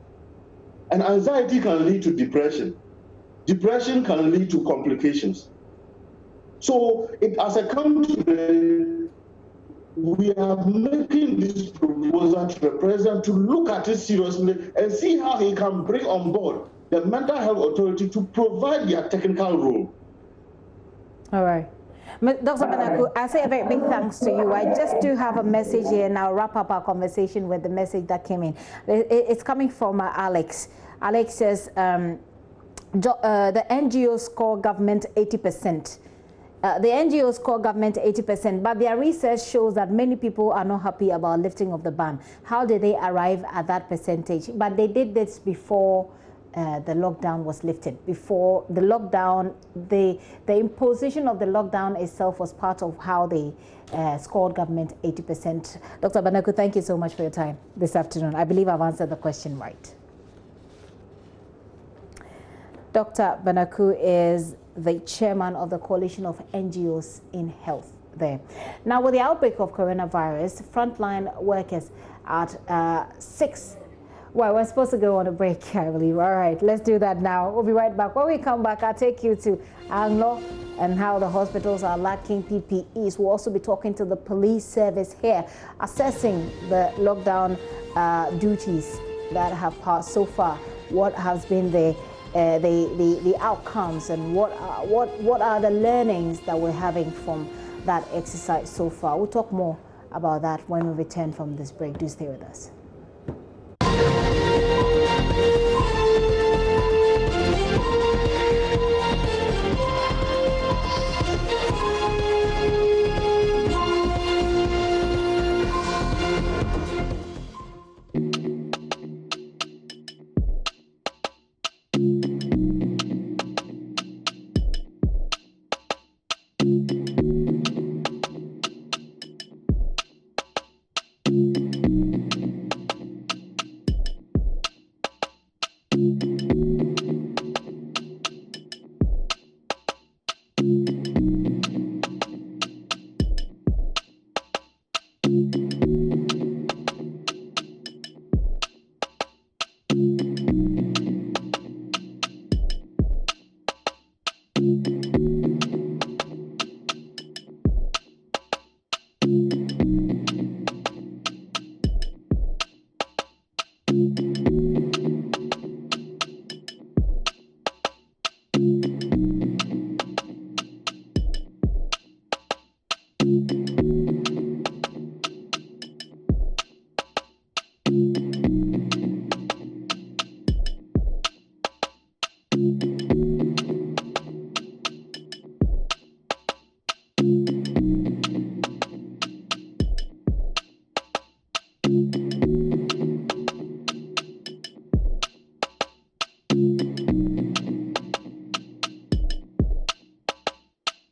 And anxiety can lead to depression. Depression can lead to complications. So as a country, we are making this proposal to the president to look at it seriously and see how he can bring on board the mental health authority to provide their technical role. All right. Dr. Banaku, I say a very big thanks to you. I just do have a message here, and I'll wrap up our conversation with the message that came in. It's coming from Alex. Alex says, the NGOs score government 80%. The NGOs score government 80%, but their research shows that many people are not happy about lifting of the ban. How did they arrive at that percentage? But they did this before the lockdown was lifted. Before the lockdown, the imposition of the lockdown itself was part of how they scored government 80%. Dr. Banaku, thank you so much for your time this afternoon. I believe I've answered the question right. Dr. Banaku is the chairman of the Coalition of NGOs in Health there. Now, with the outbreak of coronavirus, frontline workers at 6. Well, we're supposed to go on a break, I believe. All right, let's do that now. We'll be right back. When we come back, I'll take you to Anglo and how the hospitals are lacking PPEs. We'll also be talking to the police service here, assessing the lockdown duties that have passed so far. What has been the outcomes, and what are the learnings that we're having from that exercise so far? We'll talk more about that when we return from this break. Do stay with us.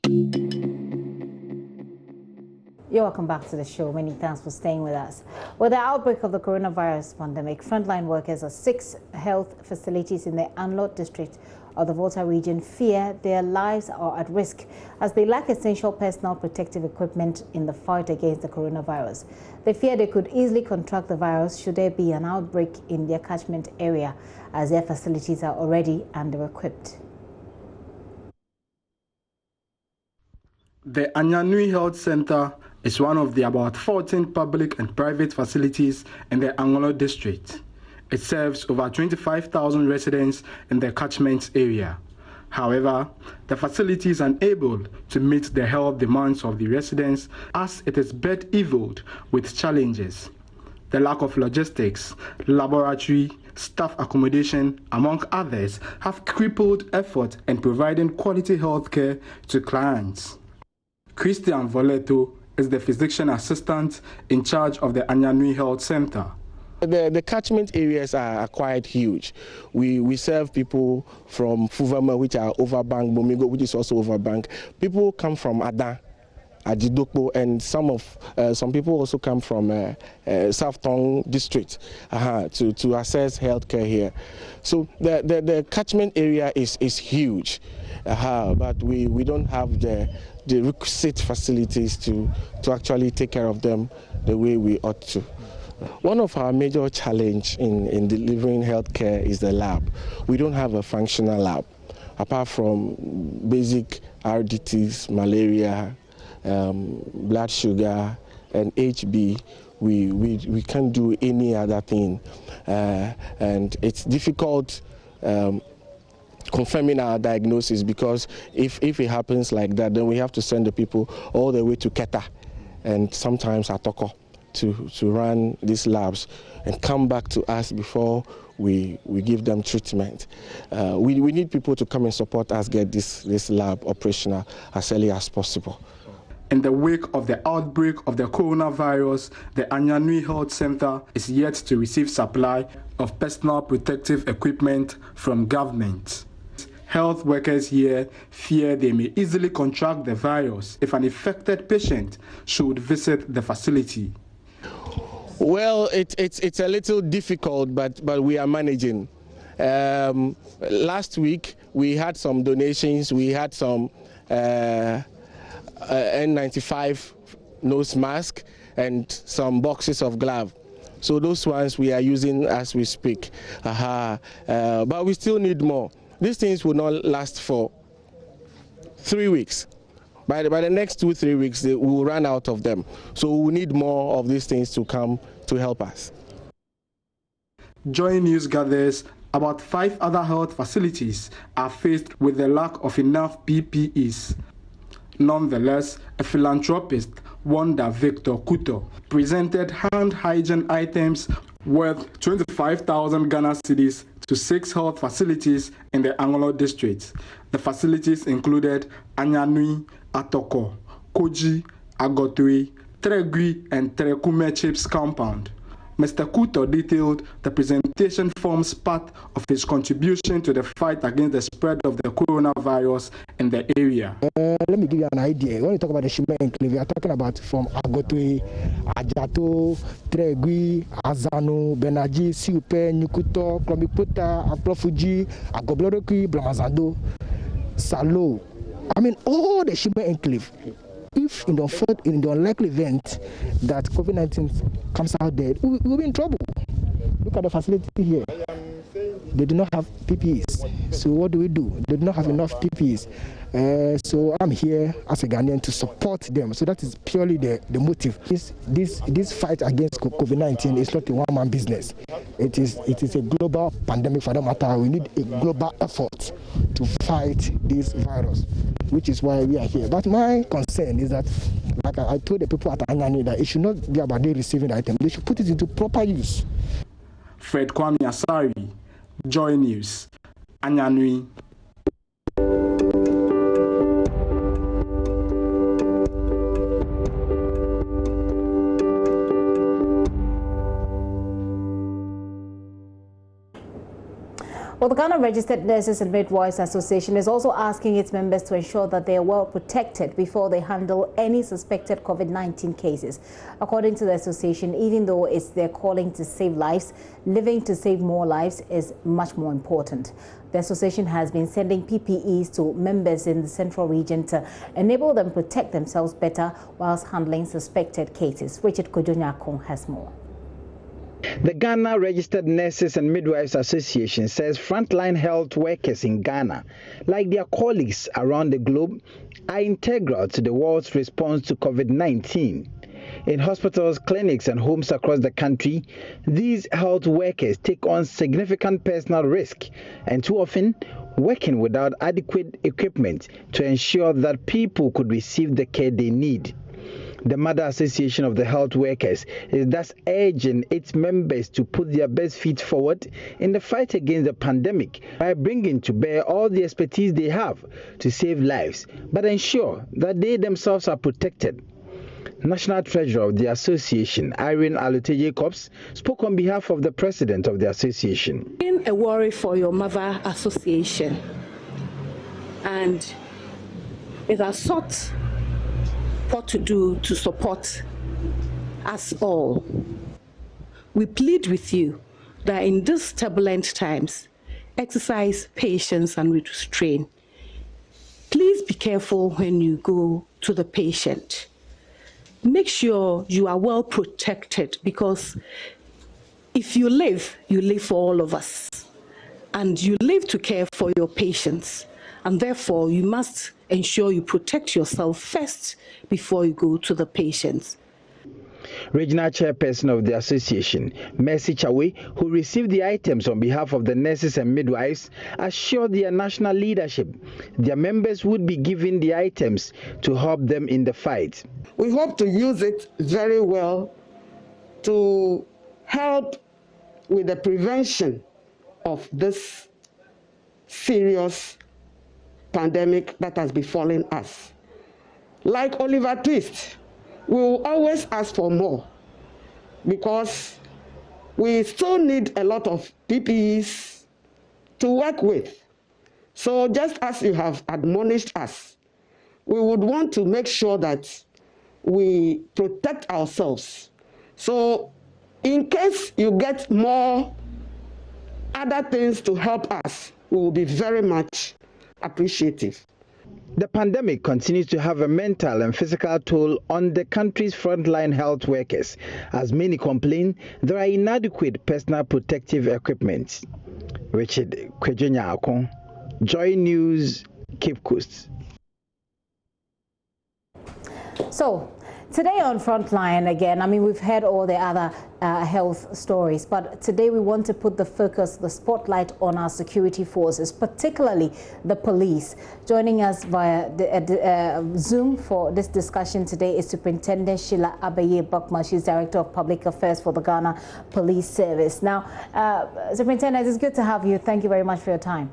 You're welcome back to the show. Many thanks for staying with us. With the outbreak of the coronavirus pandemic, frontline workers at 6 health facilities in the Untitled district of the Volta region fear their lives are at risk as they lack essential personal protective equipment in the fight against the coronavirus. They fear they could easily contract the virus should there be an outbreak in their catchment area, as their facilities are already under-equipped. The Anyanui Health Center is one of the about 14 public and private facilities in the Untitled district. It serves over 25,000 residents in the catchment area. However, the facility is unable to meet the health demands of the residents as it is bed-evolved with challenges. The lack of logistics, laboratory, staff accommodation, among others, have crippled effort in providing quality health care to clients. Christian Voleto is the physician assistant in charge of the Anyanui Health Center. The catchment areas are quite huge. We serve people from Fuvama, which are overbank, Bomigo, which is also overbank. People come from Ada, Ajidokpo, and some people also come from South Tong district to access healthcare here. So the catchment area is huge, but we don't have the requisite facilities to actually take care of them the way we ought to. One of our major challenges in delivering healthcare is the lab. We don't have a functional lab. Apart from basic RDTs, malaria, blood sugar, and HB, we can't do any other thing. And it's difficult confirming our diagnosis, because if it happens like that, then we have to send the people all the way to Keta and sometimes Atoko to run these labs and come back to us before we give them treatment. We need people to come and support us get this lab operational as early as possible. In the wake of the outbreak of the coronavirus, the Anyanui Health Center is yet to receive supply of personal protective equipment from government. Health workers here fear they may easily contract the virus if an infected patient should visit the facility. Well, it's a little difficult, but we are managing. Last week we had some donations. We had some N95 nose mask and some boxes of gloves. So those ones we are using as we speak. But we still need more. These things will not last for 3 weeks. By the next 2-3 weeks, we will run out of them. So we need more of these things to come to help us. JoyNews gathers about 5 other health facilities are faced with the lack of enough PPEs. Nonetheless, a philanthropist, Wanda Victor Kuto, presented hand hygiene items worth 25,000 Ghana cedis to 6 health facilities in the Untitled district. The facilities included Anyanui, Atoko, Koji, Agotwe, Tregui, and Trekume Chips compound. Mr. Kuto detailed the presentation forms part of his contribution to the fight against the spread of the coronavirus in the area. Let me give you an idea. When you talk about the Shima enclave, we are talking about from Agotwe, Ajato, Tregui, Azano, Benaji, Siupe, Nyukuto, Klomipota, Aklofuji, Agobloroki, Blamazando, Salo. I mean, all the Shima enclave. If in the unlikely event that COVID-19 comes out there, we'll be in trouble. Look at the facility here. They do not have PPEs. So what do? They do not have enough PPEs. So I'm here as a Ghanaian to support them. So that is purely the motive. This fight against COVID-19 is not a one-man business. It is a global pandemic for that matter. We need a global effort to fight this virus, which is why we are here. But my concern is that, like I told the people at Anyanui, that it should not be about they receiving the item. They should put it into proper use. Fred Kwame Asari, JoyNews, Anyanui. Well, the Ghana Registered Nurses and Midwives Association is also asking its members to ensure that they are well protected before they handle any suspected COVID-19 cases. According to the association, even though it's their calling to save lives, living to save more lives is much more important. The association has been sending PPEs to members in the central region to enable them protect themselves better whilst handling suspected cases. Richard Kojonyakon has more. The Ghana Registered Nurses and Midwives Association says frontline health workers in Ghana, like their colleagues around the globe, are integral to the world's response to COVID-19. In hospitals, clinics and homes across the country, these health workers take on significant personal risk and too often working without adequate equipment to ensure that people could receive the care they need. The Mother Association of the Health Workers is thus urging its members to put their best feet forward in the fight against the pandemic by bringing to bear all the expertise they have to save lives, but ensure that they themselves are protected. National Treasurer of the Association, Irene Alute-Jacobs, spoke on behalf of the President of the Association. In a worry for your Mother Association, and it has sought what to do to support us all. We plead with you that in these turbulent times, exercise patience and restraint. Please be careful when you go to the patient. Make sure you are well protected, because if you live for all of us, and you live to care for your patients, and therefore you must ensure you protect yourself first before you go to the patients. Regional Chairperson of the Association, Mercy Chawe, who received the items on behalf of the nurses and midwives, assured their national leadership their members would be given the items to help them in the fight. We hope to use it very well to help with the prevention of this serious pandemic that has befallen us. Like Oliver Twist, we will always ask for more because we still need a lot of PPEs to work with. So just as you have admonished us, we would want to make sure that we protect ourselves. So in case you get more other things to help us, we will be very much appreciative. The pandemic continues to have a mental and physical toll on the country's frontline health workers, as many complain there are inadequate personal protective equipment. Richard Kojonyakon, JoyNews, Cape Coast. So, today on Frontline again, I mean, we've heard all the other health stories, but today we want to put the focus, the spotlight on our security forces, particularly the police. Joining us via Zoom for this discussion today is Superintendent Sheila Abaye-Bokma. She's Director of Public Affairs for the Ghana Police Service. Now, Superintendent, it's good to have you. Thank you very much for your time.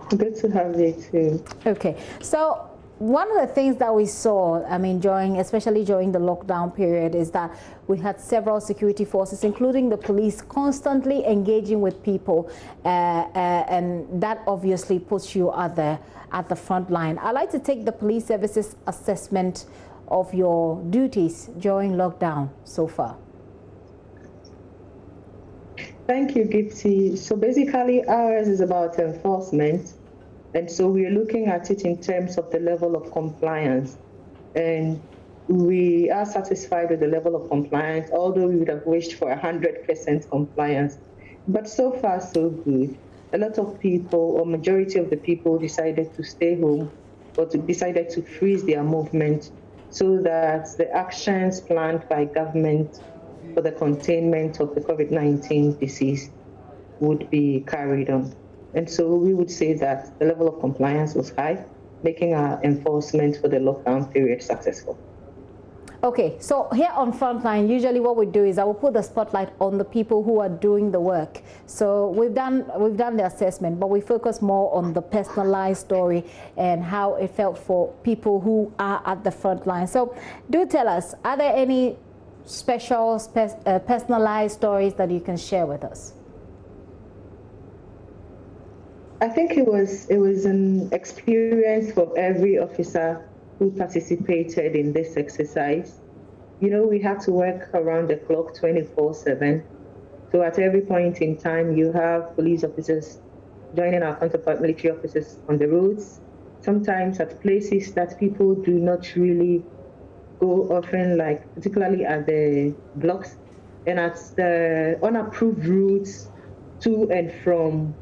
Good to have you too. Okay, so one of the things that we saw, I mean, especially during the lockdown period, is that we had several security forces, including the police, constantly engaging with people, and that obviously puts you at the front line. I'd like to take the police services assessment of your duties during lockdown so far. Thank you, Gipsy. So basically, ours is about enforcement. And so we're looking at it in terms of the level of compliance. And we are satisfied with the level of compliance, although we would have wished for 100% compliance. But so far, so good. A lot of people, or majority of the people, decided to stay home or decided to freeze their movement so that the actions planned by government for the containment of the COVID-19 disease would be carried on. And so we would say that the level of compliance was high, making our enforcement for the lockdown period successful. Okay, so here on Frontline, usually what we do is I will put the spotlight on the people who are doing the work. So we've done the assessment, but we focus more on the personalized story and how it felt for people who are at the front line. So do tell us, are there any special personalized stories that you can share with us? I think it was an experience for every officer who participated in this exercise. You know, we have to work around the clock 24/7. So at every point in time, you have police officers joining our counterpart military officers on the roads, sometimes at places that people do not really go often, like particularly at the blocks and at the unapproved routes to and from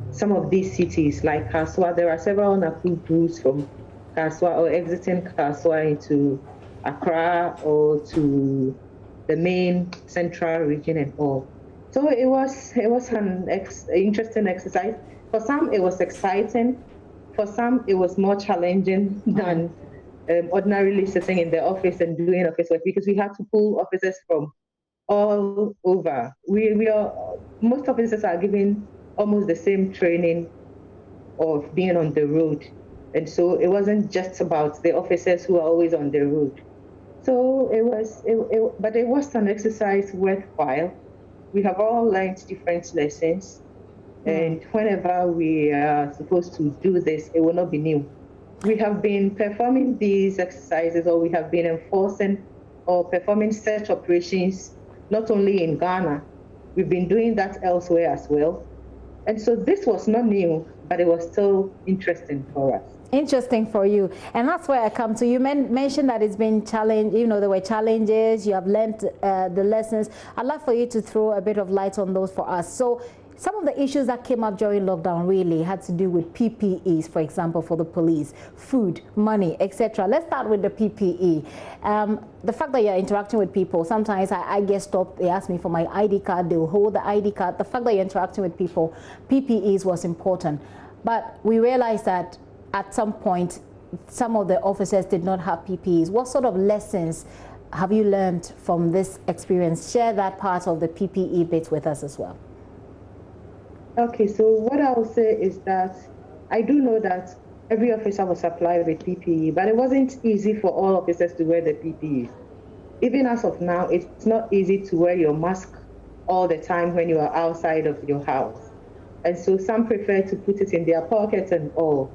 some of these cities, like Kaswa. There are several unapproved routes from Kaswa or exiting Kaswa into Accra or to the main central region and all. So it was an interesting exercise. For some, it was exciting. For some, it was more challenging than ordinarily sitting in the office and doing office work, because we had to pull officers from all over. Most officers are given almost the same training of being on the road. And so it wasn't just about the officers who are always on the road. So but it was an exercise worthwhile. We have all learned different lessons. And whenever we are supposed to do this, it will not be new. We have been performing these exercises, or we have been enforcing or performing search operations, not only in Ghana. We've been doing that elsewhere as well. And so this was not new, but it was still interesting for us. Interesting for you. And that's where I come to. You mentioned that it's been challenged, you know, there were challenges, you have learned the lessons. I'd love for you to throw a bit of light on those for us. So some of the issues that came up during lockdown really had to do with PPEs, for example, for the police, food, money, etc. Let's start with the PPE. The fact that you're interacting with people, sometimes I get stopped, they ask me for my ID card, they'll hold the ID card. The fact that you're interacting with people, PPEs was important. But we realized that at some point, some of the officers did not have PPEs. What sort of lessons have you learned from this experience? Share that part of the PPE bit with us as well. Okay, so what I will say is that I do know that every officer was supplied with PPE, but it wasn't easy for all officers to wear the PPEs. Even as of now, it's not easy to wear your mask all the time when you are outside of your house. And so some prefer to put it in their pockets and all.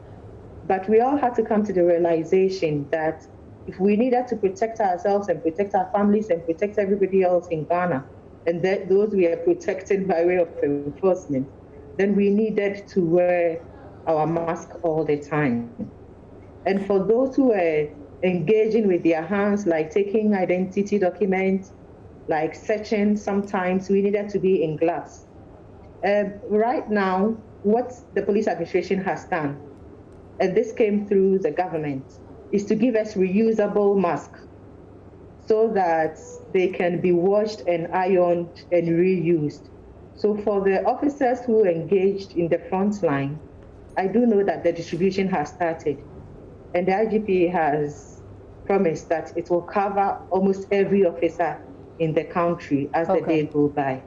But we all had to come to the realization that if we needed to protect ourselves and protect our families and protect everybody else in Ghana, and that those we are protected by way of enforcement, then we needed to wear our mask all the time. And for those who are engaging with their hands, like taking identity documents, like searching, sometimes we needed to be in gloves. Right now, what the police administration has done, and this came through the government, is to give us reusable masks so that they can be washed and ironed and reused. So for the officers who engaged in the front line, I do know that the distribution has started, and the IGP has promised that it will cover almost every officer in the country as the day go by.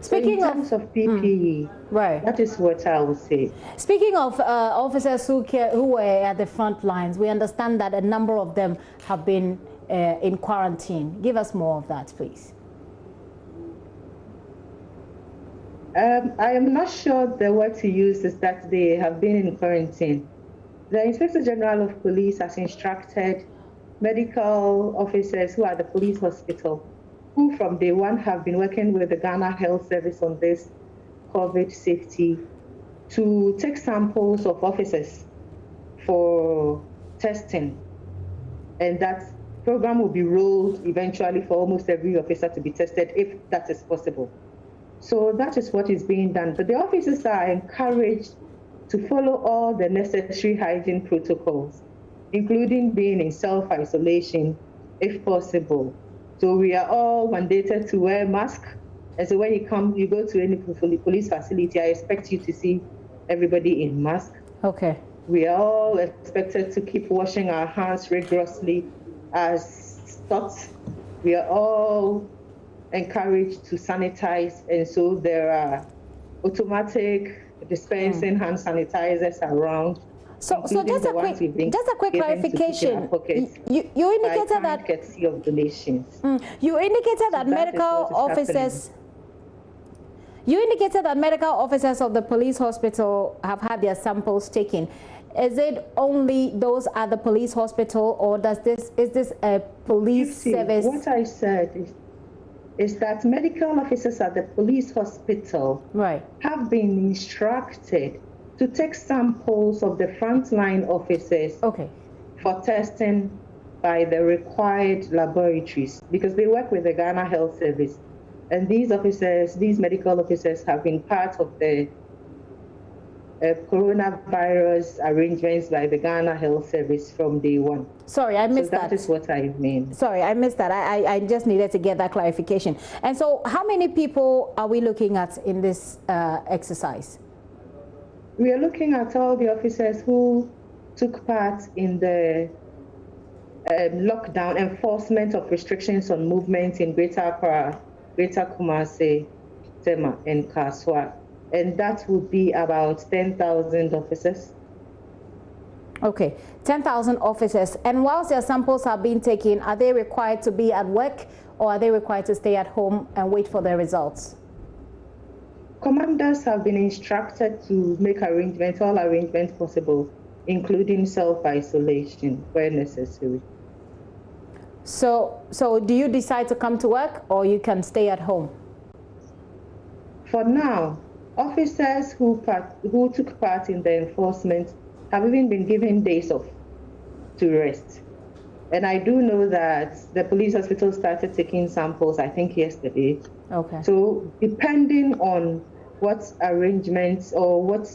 Speaking so in terms of PPE, right, that is what I would say. Speaking of officers who were at the front lines, we understand that a number of them have been in quarantine. Give us more of that, please. I am not sure the word to use is that they have been in quarantine. The Inspector General of Police has instructed medical officers who are at the police hospital, who from day one have been working with the Ghana Health Service on this COVID safety, to take samples of officers for testing. And that program will be rolled eventually for almost every officer to be tested, if that is possible. So that is what is being done. But the officers are encouraged to follow all the necessary hygiene protocols, including being in self-isolation, if possible. So we are all mandated to wear masks. And so when you go to any police facility, I expect you to see everybody in mask. Okay. We are all expected to keep washing our hands rigorously as taught. We are all encouraged to sanitize, and so there are automatic dispensing hand sanitizers around. So just a quick clarification. You indicated that courtesy of donations. You indicated that medical officers. You indicated that medical officers of the police hospital have had their samples taken. Is it only those at the police hospital, or is this a police service? What I said is that medical officers at the police hospital have been instructed to take samples of the frontline officers for testing by the required laboratories, because they work with the Ghana Health Service. And these officers, these medical officers, have been part of the coronavirus arrangements by the Ghana Health Service from day one. Sorry, I missed that. That is what I mean. Sorry, I missed that. I just needed to get that clarification. And so how many people are we looking at in this exercise? We are looking at all the officers who took part in the lockdown enforcement of restrictions on movement in Greater Accra, Greater Kumasi, Tema, and Kaswa. And that would be about 10,000 officers. Okay, 10,000 officers. And whilst their samples are being taken, are they required to be at work, or are they required to stay at home and wait for their results? Commanders have been instructed to make arrangements, all arrangements possible, including self-isolation where necessary. So do you decide to come to work, or you can stay at home? For now, officers who took part in the enforcement have even been given days off to rest. And I do know that the police hospital started taking samples, I think, yesterday. Okay. So depending on what arrangements or what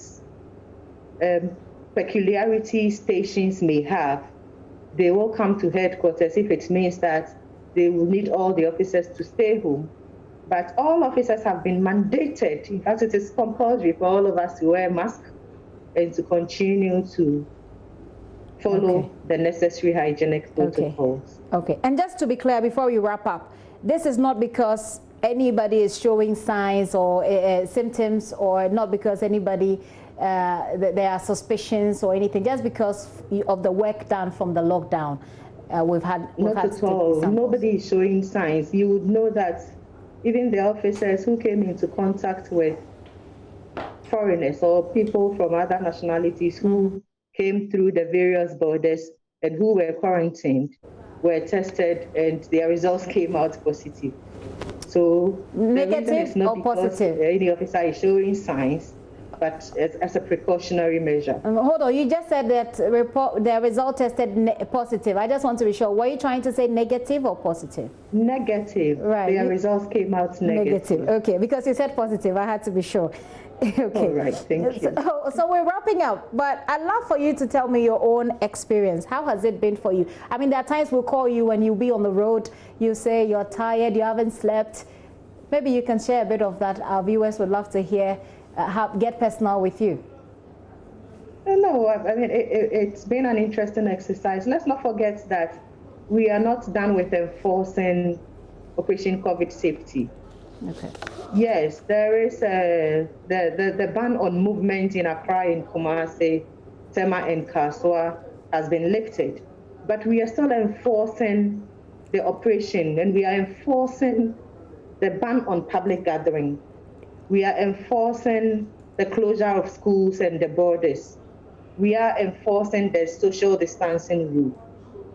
peculiarity stations may have, they will come to headquarters if it means that they will need all the officers to stay home. But all officers have been mandated, in fact, it is compulsory for all of us to wear masks and to continue to follow the necessary hygienic protocols. Okay, and just to be clear, before we wrap up, this is not because anybody is showing signs or symptoms, or not because anybody, there are suspicions or anything, just because of the work done from the lockdown. We've had not at all. Nobody is showing signs. You would know that even the officers who came into contact with foreigners or people from other nationalities who came through the various borders and who were quarantined were tested, and their results came out positive. So negative or positive? Any officer is showing signs, but as a precautionary measure. Hold on, you just said that the result tested positive. I just want to be sure. Were you trying to say negative or positive? Negative. Right. Their results came out negative. Okay, because you said positive, I had to be sure. Okay. All right, thank you. So we're wrapping up, but I'd love for you to tell me your own experience. How has it been for you? I mean, there are times we'll call you when you'll be on the road. You say you're tired, you haven't slept. Maybe you can share a bit of that. Our viewers would love to hear, get personal with you. No, I mean, it's been an interesting exercise. Let's not forget that we are not done with enforcing Operation COVID Safety. Okay. Yes, there is the ban on movement in Accra, in Kumasi, Tema, and Kaswa has been lifted, but we are still enforcing the operation, and we are enforcing the ban on public gathering. We are enforcing the closure of schools and the borders. We are enforcing the social distancing rule.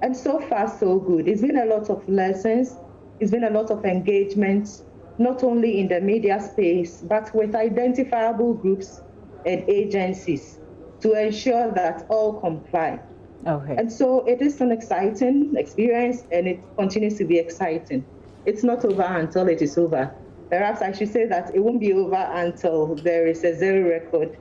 And so far, so good. It's been a lot of lessons. It's been a lot of engagement, not only in the media space, but with identifiable groups and agencies to ensure that all comply. Okay. And so it is an exciting experience, and it continues to be exciting. It's not over until it is over. Perhaps I should say that it won't be over until there is a zero record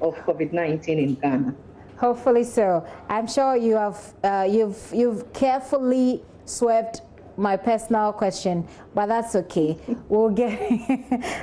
of COVID-19 in Ghana. Hopefully so. I'm sure you have you've carefully swerved my personal question, but that's okay. We'll get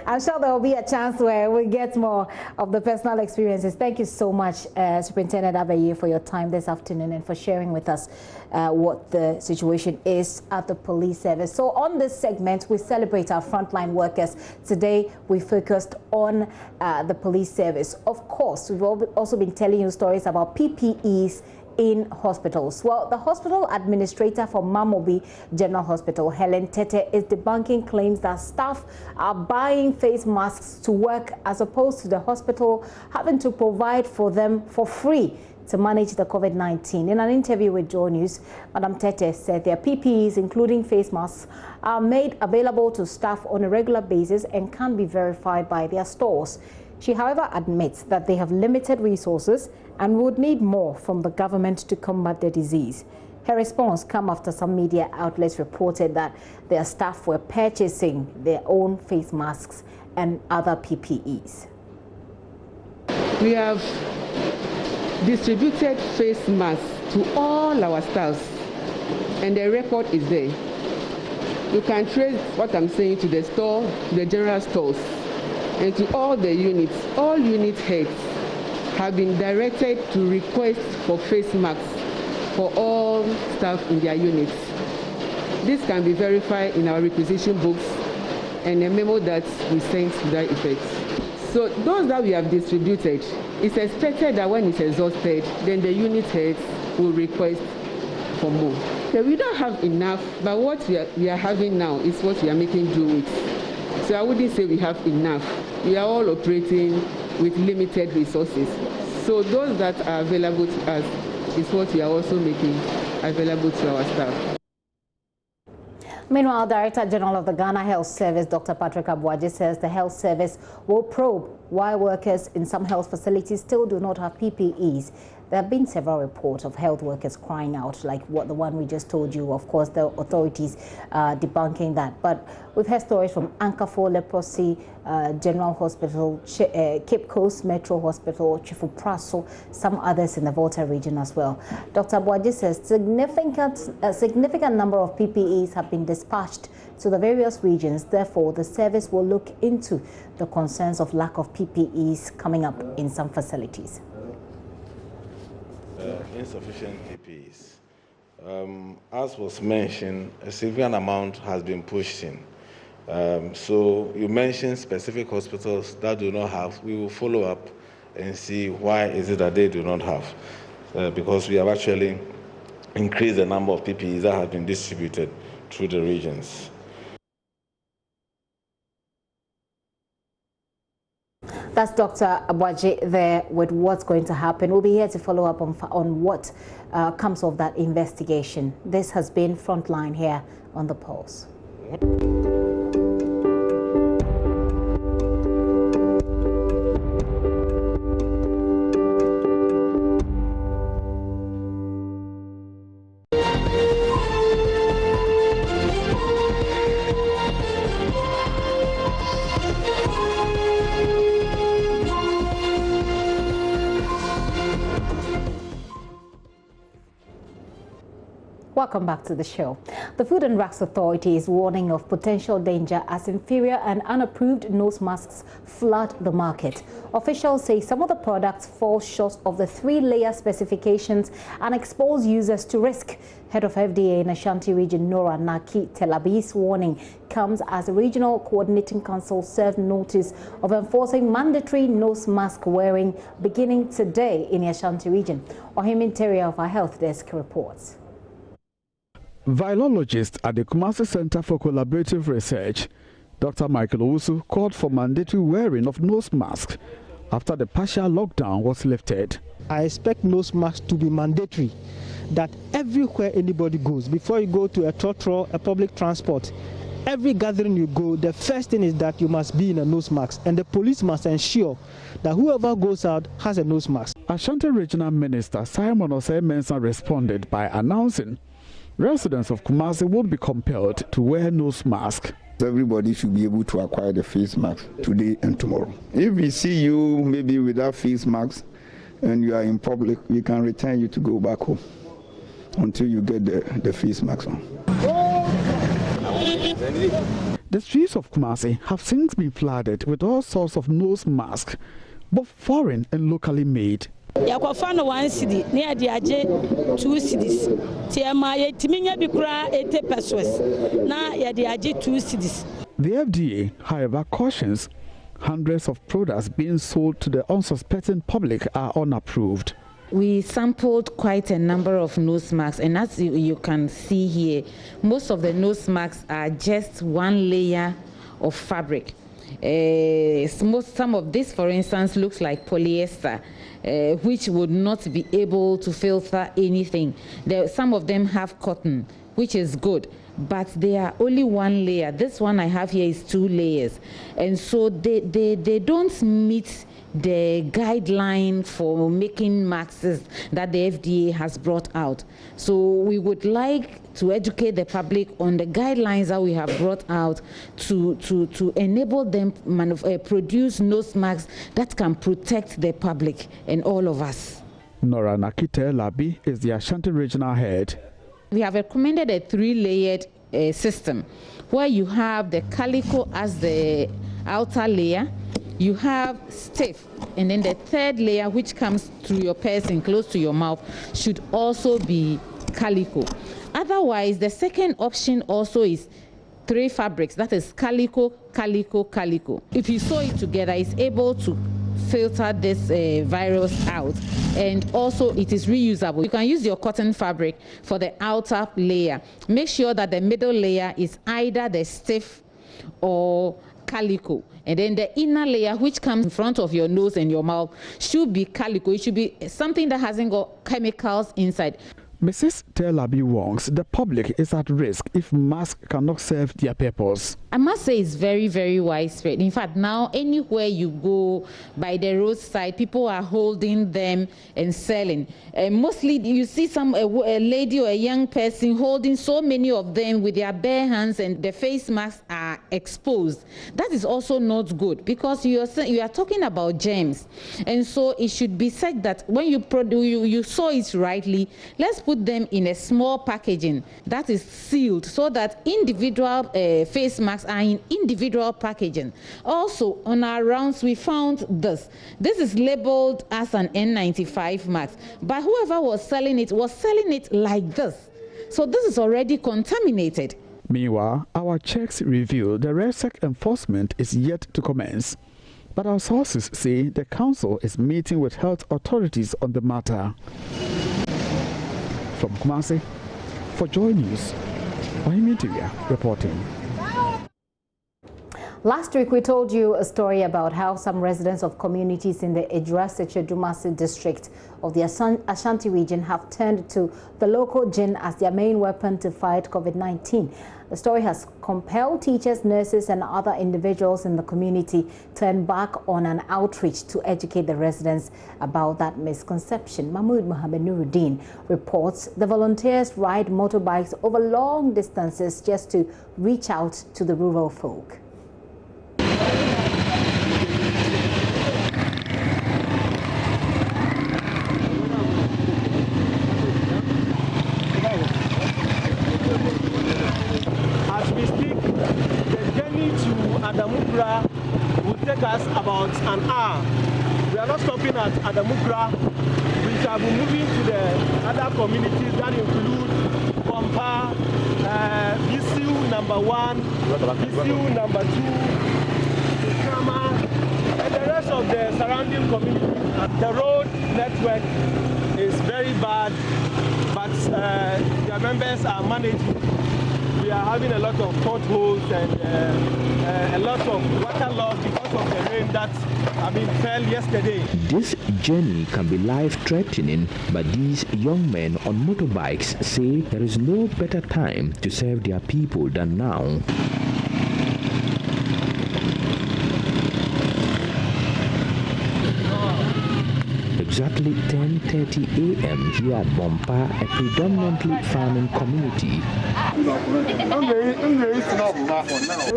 I'm sure there will be a chance where we'll get more of the personal experiences. Thank you so much, Superintendent Abaye, for your time this afternoon and for sharing with us what the situation is at the police service. So on this segment, we celebrate our frontline workers. Today, we focused on the police service. Of course, we've also been telling you stories about PPEs in hospitals. Well, the hospital administrator for Mamobi General Hospital, Helen Tete, is debunking claims that staff are buying face masks to work as opposed to the hospital having to provide for them for free to manage the COVID-19. In an interview with JoyNews, Madam Tete said their PPEs, including face masks, are made available to staff on a regular basis and can be verified by their stores. She, however, admits that they have limited resources and would need more from the government to combat the disease. Her response came after some media outlets reported that their staff were purchasing their own face masks and other PPEs. We have distributed face masks to all our staffs, and the record is there. You can trace what I'm saying to the store, to the general stores, and to all the units. All unit heads have been directed to request for face masks for all staff in their units. This can be verified in our requisition books and a memo that we sent to that effect. So those that we have distributed, it's expected that when it's exhausted, then the unit heads will request for more. So we don't have enough, but what we are having now is what we are making do with. So I wouldn't say we have enough. We are all operating with limited resources. So those that are available to us is what we are also making available to our staff. Meanwhile, Director General of the Ghana Health Service, Dr. Patrick Abuaji, says the health service will probe why workers in some health facilities still do not have PPEs. There have been several reports of health workers crying out, like the one we just told you. Of course, the authorities debunking that. But we've heard stories from Ankafor Leprosy General Hospital, Cape Coast Metro Hospital, Chifupraso, some others in the Volta region as well. Dr. Abuaji says a significant number of PPEs have been dispatched to the various regions. Therefore, the service will look into the concerns of lack of PPEs coming up in some facilities. Insufficient PPEs. As was mentioned, a significant amount has been pushed in. So you mentioned specific hospitals that do not have. We will follow up and see why is it that they do not have. Because we have actually increased the number of PPEs that have been distributed through the regions. That's Dr. Abuaji there with what's going to happen. We'll be here to follow up on what comes of that investigation. This has been Frontline here on The Pulse. Welcome back to the show. The Food and Drugs Authority is warning of potential danger as inferior and unapproved nose masks flood the market. Officials say some of the products fall short of the 3-layer specifications and expose users to risk. Head of FDA in Ashanti region, Nora Naki Telabi's warning comes as the Regional Coordinating Council served notice of enforcing mandatory nose mask wearing beginning today in the Ashanti region. Ohim Interior of our Health Desk reports. Virologist at the Kumasi Center for Collaborative Research, Dr. Michael Owusu, called for mandatory wearing of nose masks after the partial lockdown was lifted. I expect nose masks to be mandatory, that everywhere anybody goes, before you go to a trotro, a public transport, every gathering you go, the first thing is that you must be in a nose mask, and the police must ensure that whoever goes out has a nose mask. Ashanti Regional Minister Simon Osei-Mensah responded by announcing residents of Kumasi would be compelled to wear nose masks. Everybody should be able to acquire the face mask today and tomorrow. If we see you maybe without face mask and you are in public, we can return you to go back home until you get the face mask on. The streets of Kumasi have since been flooded with all sorts of nose masks, both foreign and locally made. Yakofano 1 cedi, near the AJ 2 cedis. Tiama Yetiminia Bikra 80 pesos. Now Yadi AJ 2 cedis. The FDA, however, cautions hundreds of products being sold to the unsuspecting public are unapproved. We sampled quite a number of nose masks, and as you can see here, most of the nose masks are just one layer of fabric. Some of this, for instance, looks like polyester, which would not be able to filter anything. Some of them have cotton, which is good, but they are only one layer. This one I have here is 2 layers, and so they don't meet the guideline for making masks that the FDA has brought out. So we would like to educate the public on the guidelines that we have brought out to enable them produce nose masks that can protect the public and all of us. Nora Nakite Labi is the Ashanti Regional Head. We have recommended a 3-layered system where you have the calico as the outer layer, you have stiff, and then the 3rd layer, which comes through your person close to your mouth, should also be calico. Otherwise, the second option also is 3 fabrics, that is calico, calico, calico. If you sew it together, it's able to filter this virus out, and also it is reusable. You can use your cotton fabric for the outer layer. Make sure that the middle layer is either the stiff or calico, and then the inner layer, which comes in front of your nose and your mouth, should be calico. It should be something that hasn't got chemicals inside. Mrs. Telabi warns the public is at risk if masks cannot serve their purpose. I must say it's very, very widespread. In fact, now anywhere you go by the roadside, people are holding them and selling. Mostly you see a lady or a young person holding so many of them with their bare hands, and the face masks are exposed. That is also not good, because you are talking about germs, and so it should be said that when you saw it rightly, let's put them in a small packaging that is sealed, so that individual face masks are in individual packaging. Also, on our rounds, we found this. This is labeled as an N95 mask, but whoever was selling it like this. So this is already contaminated. Meanwhile, our checks reveal the RESEC enforcement is yet to commence. But our sources say the council is meeting with health authorities on the matter. From Kumasi, for JoyNews, Ohimitiria reporting. Last week, we told you a story about how some residents of communities in the Diagnostic district of the Ashanti region have turned to the local gin as their main weapon to fight COVID-19. The story has compelled teachers, nurses, and other individuals in the community to turn back on an outreach to educate the residents about that misconception. Mahmoud Mohamed Nuruddin reports the volunteers ride motorbikes over long distances just to reach out to the rural folk. Will take us about an hour. We are not stopping at Adamukra. We shall be moving to the other communities that include Bompa, BCU number 1, BCU number 2, Kama, and the rest of the surrounding communities. The road network is very bad, but their members are managing. We are having a lot of potholes and a lot of water loss because of the rain that fell yesterday. This journey can be life-threatening, but these young men on motorbikes say there is no better time to serve their people than now. Exactly 10:30 a.m. here at Bompa, a predominantly farming community.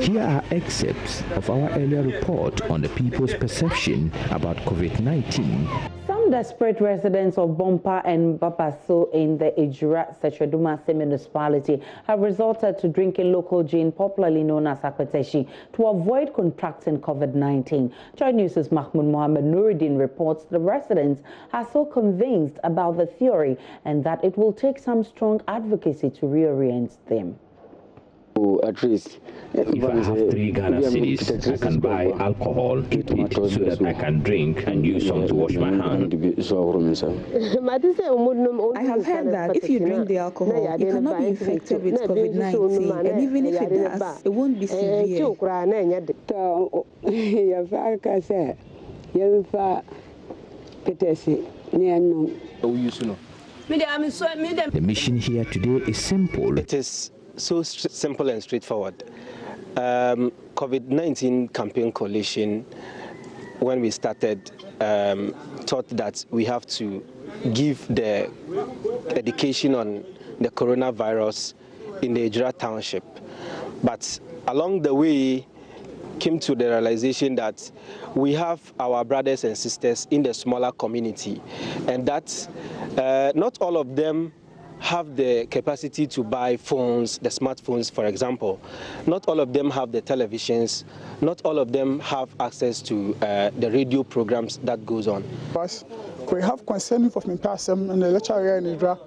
Here are excerpts of our earlier report on the people's perception about COVID-19. Some desperate residents of Bompa and Bapaso in the Ejura-Setredumase municipality have resorted to drinking local gin, popularly known as Akweteshi, to avoid contracting COVID-19. JoyNews' Mahmoud Mohamed Nuruddin reports the residents are so convinced about the theory and that it will take some strong advocacy to reorient them. At least. If I have 3 Ghana cedis, I can buy alcohol, keep it so that I can drink and use some to wash my hands. I have heard that if you drink the alcohol, you cannot be infected with COVID-19, and even if it does, it won't be severe. The mission here today is simple. It is so simple and straightforward. COVID-19 Campaign Coalition, when we started, thought that we have to give the education on the coronavirus in the Ejura Township. But along the way, came to the realization that we have our brothers and sisters in the smaller community, and that not all of them have the capacity to buy phones, the smartphones, for example. Not all of them have the televisions. Not all of them have access to the radio programs that goes on. We have concerning of Mimpasem and the lecturer in Ejura.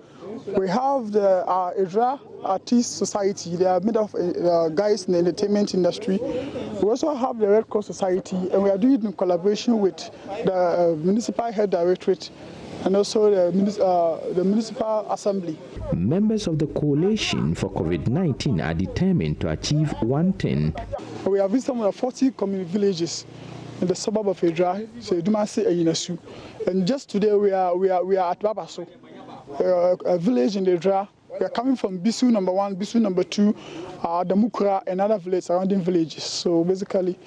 We have the Ejura Artist Society. They are made of guys in the entertainment industry. We also have the Red Cross Society, and we are doing it in collaboration with the Municipal Health Directorate and also the Municipal Assembly. Members of the coalition for COVID-19 are determined to achieve one thing. We have visited more than 40 community villages in the suburb of Ejura, so Dumasi and Yinasu. And just today we are at Babaso, a village in Ejura. We are coming from Bisu number 1, Bisu number 2, Damukura, and other villages, surrounding villages. So basically,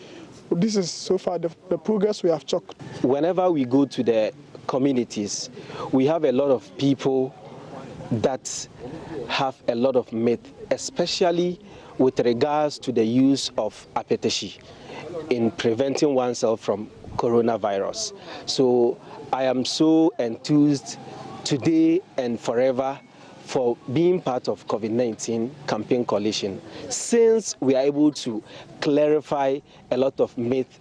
this is so far the progress we have chalked. Whenever we go to the communities, we have a lot of people that have a lot of myth, especially with regards to the use of apeteshi in preventing oneself from coronavirus. So I am so enthused today and forever for being part of COVID-19 Campaign Coalition, since we are able to clarify a lot of myth.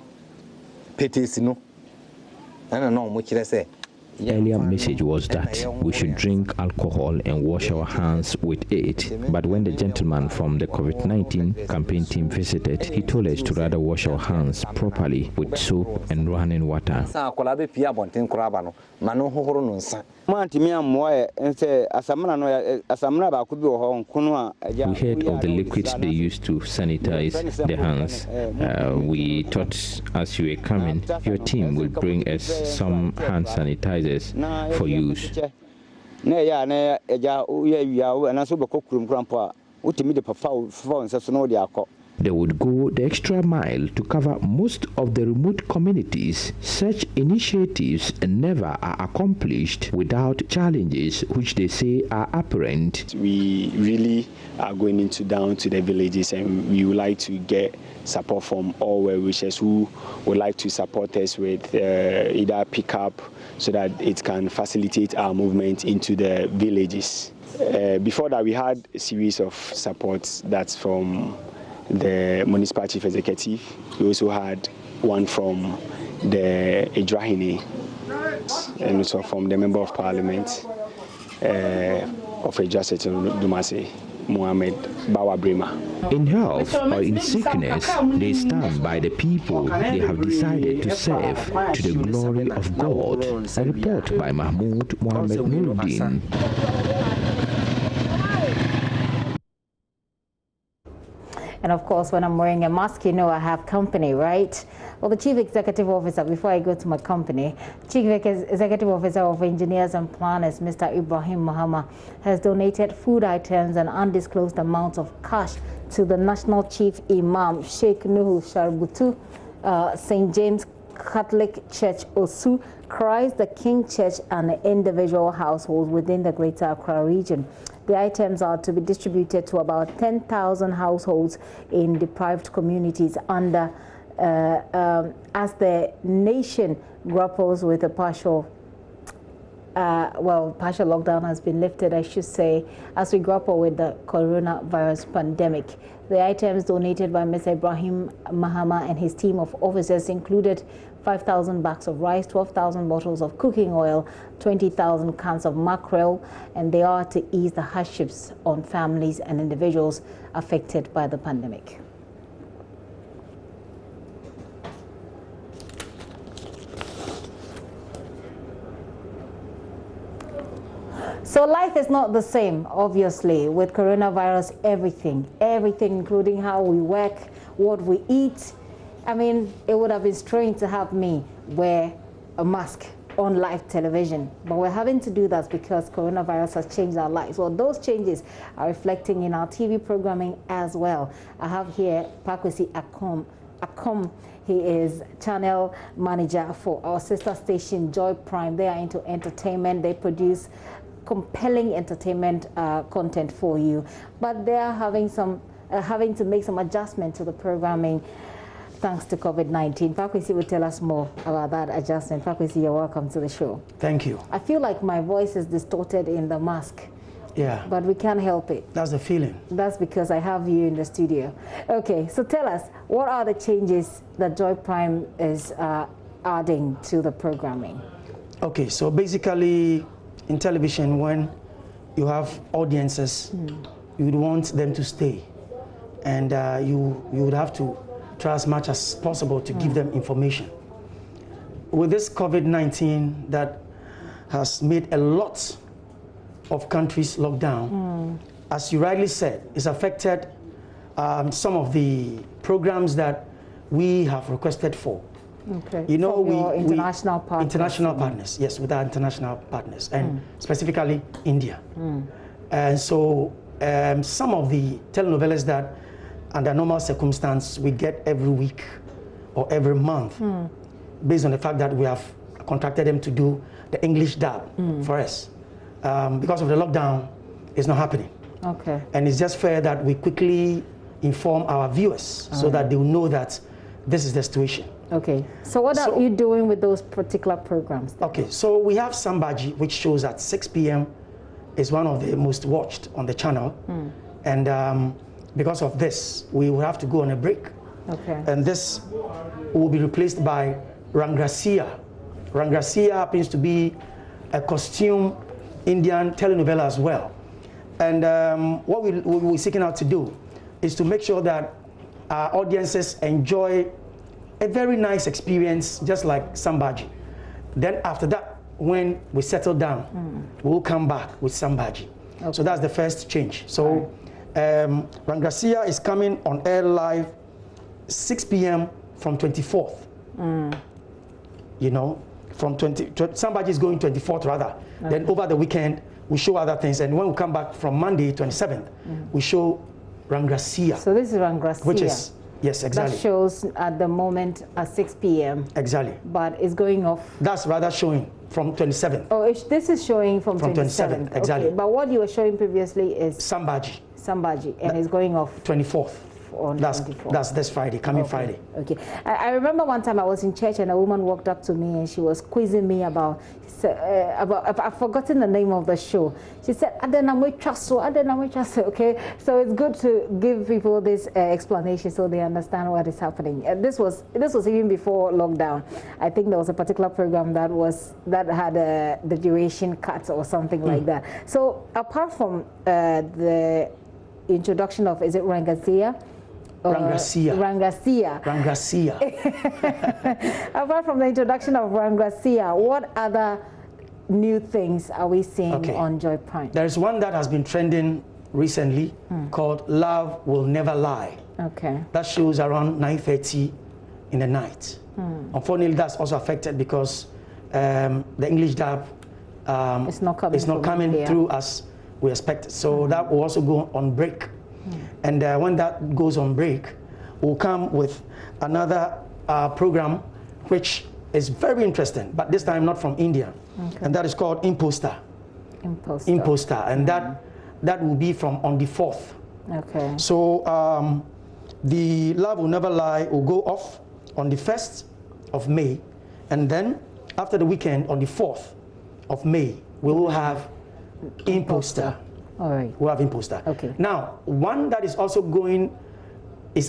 Earlier message was that we should drink alcohol and wash our hands with it. But when the gentleman from the COVID-19 campaign team visited, he told us to rather wash our hands properly with soap and running water. We heard of the liquids they used to sanitize the hands. We thought as you were coming, your team will bring us some hand sanitizers for use. They would go the extra mile to cover most of the remote communities. Such initiatives never are accomplished without challenges which they say are apparent. We really are going down to the villages, and we would like to get support from all well-wishers who would like to support us with either pickup so that it can facilitate our movement into the villages. Before that, we had a series of supports that's from the municipal chief executive. We also had one from the Ejurahine and also from the member of parliament of Ejura Dumase, Mohammed Bawa Brema. In health or in sickness, they stand by the people they have decided to serve to the glory of God. A report by Mahmoud Mohammed Nuruddin. And of course, when I'm wearing a mask, you know I have company, right? Well, the Chief Executive Officer, before I go to my company, Chief Executive Officer of Engineers and Planners, Mr. Ibrahim Mahama, has donated food items and undisclosed amounts of cash to the National Chief Imam, Sheikh Nuhu Sharbutu, St. James Catholic Church, Osu, Christ the King Church, and individual households within the Greater Accra region. The items are to be distributed to about 10,000 households in deprived communities under as the nation grapples with a partial lockdown has been lifted, I should say, as we grapple with the coronavirus pandemic. The items donated by Mr. Ibrahim Mahama and his team of officers included 5,000 bags of rice, 12,000 bottles of cooking oil, 20,000 cans of mackerel, and they are to ease the hardships on families and individuals affected by the pandemic. So life is not the same, obviously, with coronavirus. Everything, including how we work, what we eat. I mean, it would have been strange to have me wear a mask on live television, but we're having to do that because coronavirus has changed our lives. Well, those changes are reflecting in our TV programming as well. I have here Pakwesi Akom. He is channel manager for our sister station, Joy Prime. They are into entertainment. They produce compelling entertainment content for you, but they are having to make some adjustment to the programming thanks to COVID-19. Pakwesi will tell us more about that adjustment. Pakwesi, you're welcome to the show. Thank you. I feel like my voice is distorted in the mask. Yeah. But we can't help it. That's the feeling. That's because I have you in the studio. Okay, so tell us, what are the changes that Joy Prime is adding to the programming? Okay, so basically in television, when you have audiences, you would want them to stay. And you would have to try as much as possible to give them information. With this COVID-19 that has made a lot of countries lock down, as you rightly said, it's affected some of the programs that we have requested for. Okay. You know, international partners. International partners, yes, with our international partners, and specifically India. And so some of the telenovelas that under normal circumstance we get every week or every month, based on the fact that we have contracted them to do the English dub for us. Because of the lockdown, it's not happening. Okay. And it's just fair that we quickly inform our viewers so that they will know that this is the situation. Okay. So what are you doing with those particular programs then? Okay, so we have Sambaji, which shows at 6 p.m. is one of the most watched on the channel. And because of this, we will have to go on a break. Okay. And this will be replaced by Rangrasia. Rangrasia happens to be a costume Indian telenovela as well. And what we're seeking out to do is to make sure that our audiences enjoy a very nice experience, just like Sambaji. Then after that, when we settle down, we'll come back with Sambaji. Okay. So that's the first change. So Rangrasia is coming on air live 6 p.m. from 24th. You know, from Sambaji is going 24th rather. Okay. Then over the weekend, we show other things. And when we come back from Monday, 27th, we show Rangrasia. So this is Rangrasia. Which is, yes, exactly. That shows at the moment at 6 p.m. Exactly. But it's going off. That's rather showing from 27th. Oh, this is showing from 27th. Exactly. Okay. But what you were showing previously is Sambaji. Sambaji, and it's going off 24th. On 24th. That's this Friday, coming Friday. Okay. I remember one time I was in church and a woman walked up to me and she was quizzing me about I've forgotten the name of the show. She said, okay. So it's good to give people this explanation so they understand what is happening. This was even before lockdown. I think there was a particular program that had the duration cut or something like that. So apart from the introduction of, is it Rangrasia? Rangrasia. Apart from the introduction of Rangrasia, what other new things are we seeing on Joy Prime? There is one that has been trending recently called Love Will Never Lie. Okay. That shows around 9:30 in the night. Unfortunately, that's also affected because the English dub it's not coming through as we expected. So that will also go on break. And when that goes on break, we'll come with another program which is very interesting, but this time not from India. And that is called Imposter. And that will be from on the 4th. Okay. So the Love Will Never Lie will go off on the 1st of May, and then after the weekend on the 4th of May, we will have Imposter. All right. We'll have Imposter. Okay. Now, one that is also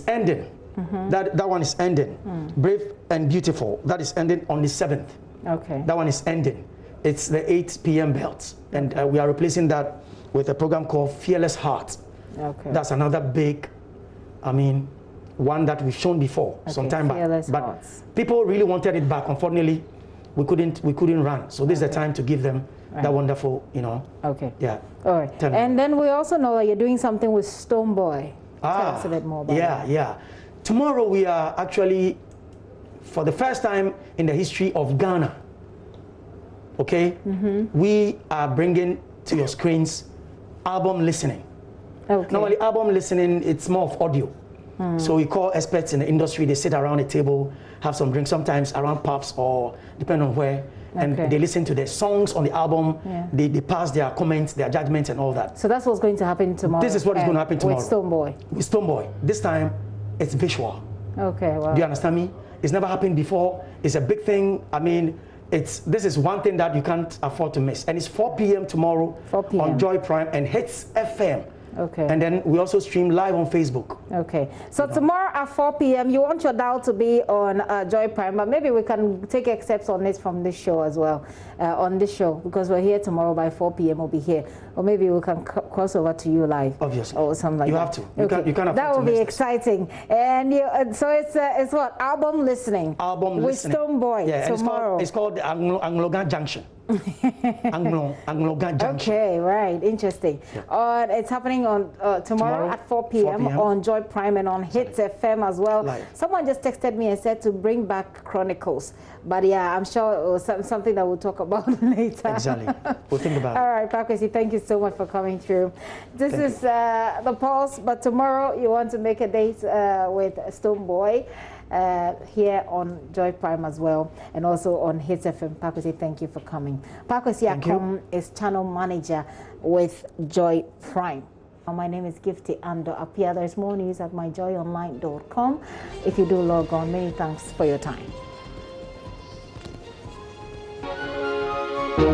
ending That one is ending. Brave and Beautiful, that is ending on the 7th. Okay. That one is ending. It's the 8 p.m. belt. And we are replacing that with a program called Fearless Heart. Okay. That's another big, one that we've shown before some time back. But people really wanted it back. Unfortunately, we couldn't run. So this is the time to give them that wonderful, Okay. Yeah. All right. And then we also know that you're doing something with Stonebwoy. Tell us a bit more about that. Yeah. Tomorrow we are actually, for the first time in the history of Ghana, okay, we are bringing to your screens album listening. Okay. Normally album listening, it's more of audio. So we call experts in the industry, they sit around a table, have some drinks, sometimes around pubs or depending on where, and they listen to the songs on the album, they pass their comments, their judgments and all that. So that's what's going to happen tomorrow. This is what is going to happen tomorrow. With Stonebwoy. With Stonebwoy. This time, it's visual. Okay, wow. Do you understand me? It's never happened before. It's a big thing. This is one thing that you can't afford to miss. And it's 4 p.m. tomorrow 4 p.m. on Joy Prime and Hits FM. Okay. And then we also stream live on Facebook. Okay. So tomorrow at 4 p.m., you want your dial to be on Joy Prime, but maybe we can take excerpts on this from this show as well, on this show, because we're here tomorrow by 4 p.m. We'll be here. Or maybe we can cross over to you live. Obviously. Or something like that. You have to. You can't afford that will to be miss exciting. And so it's what? Album listening. Album listening. With Stonebwoy tomorrow. It's called the Anglo-Gan Junction. Anglo-Gan Junction. Okay, right. Interesting. Yeah. It's happening on tomorrow at 4 p.m. on Joy Prime and on Hits FM as well. Live. Someone just texted me and said to bring back Chronicles. But yeah, I'm sure it was something that we'll talk about later. Exactly. We'll think about it. All right, Pakwesi, thank you so much for coming through. This is The Pulse, but tomorrow you want to make a date with Stonebwoy here on Joy Prime as well, and also on Hits FM. Pakwesi, thank you for coming. Pakwesi Akom is channel manager with Joy Prime. My name is Gifty Ando Apia. There's more news at myjoyonline.com. If you do log on, many thanks for your time.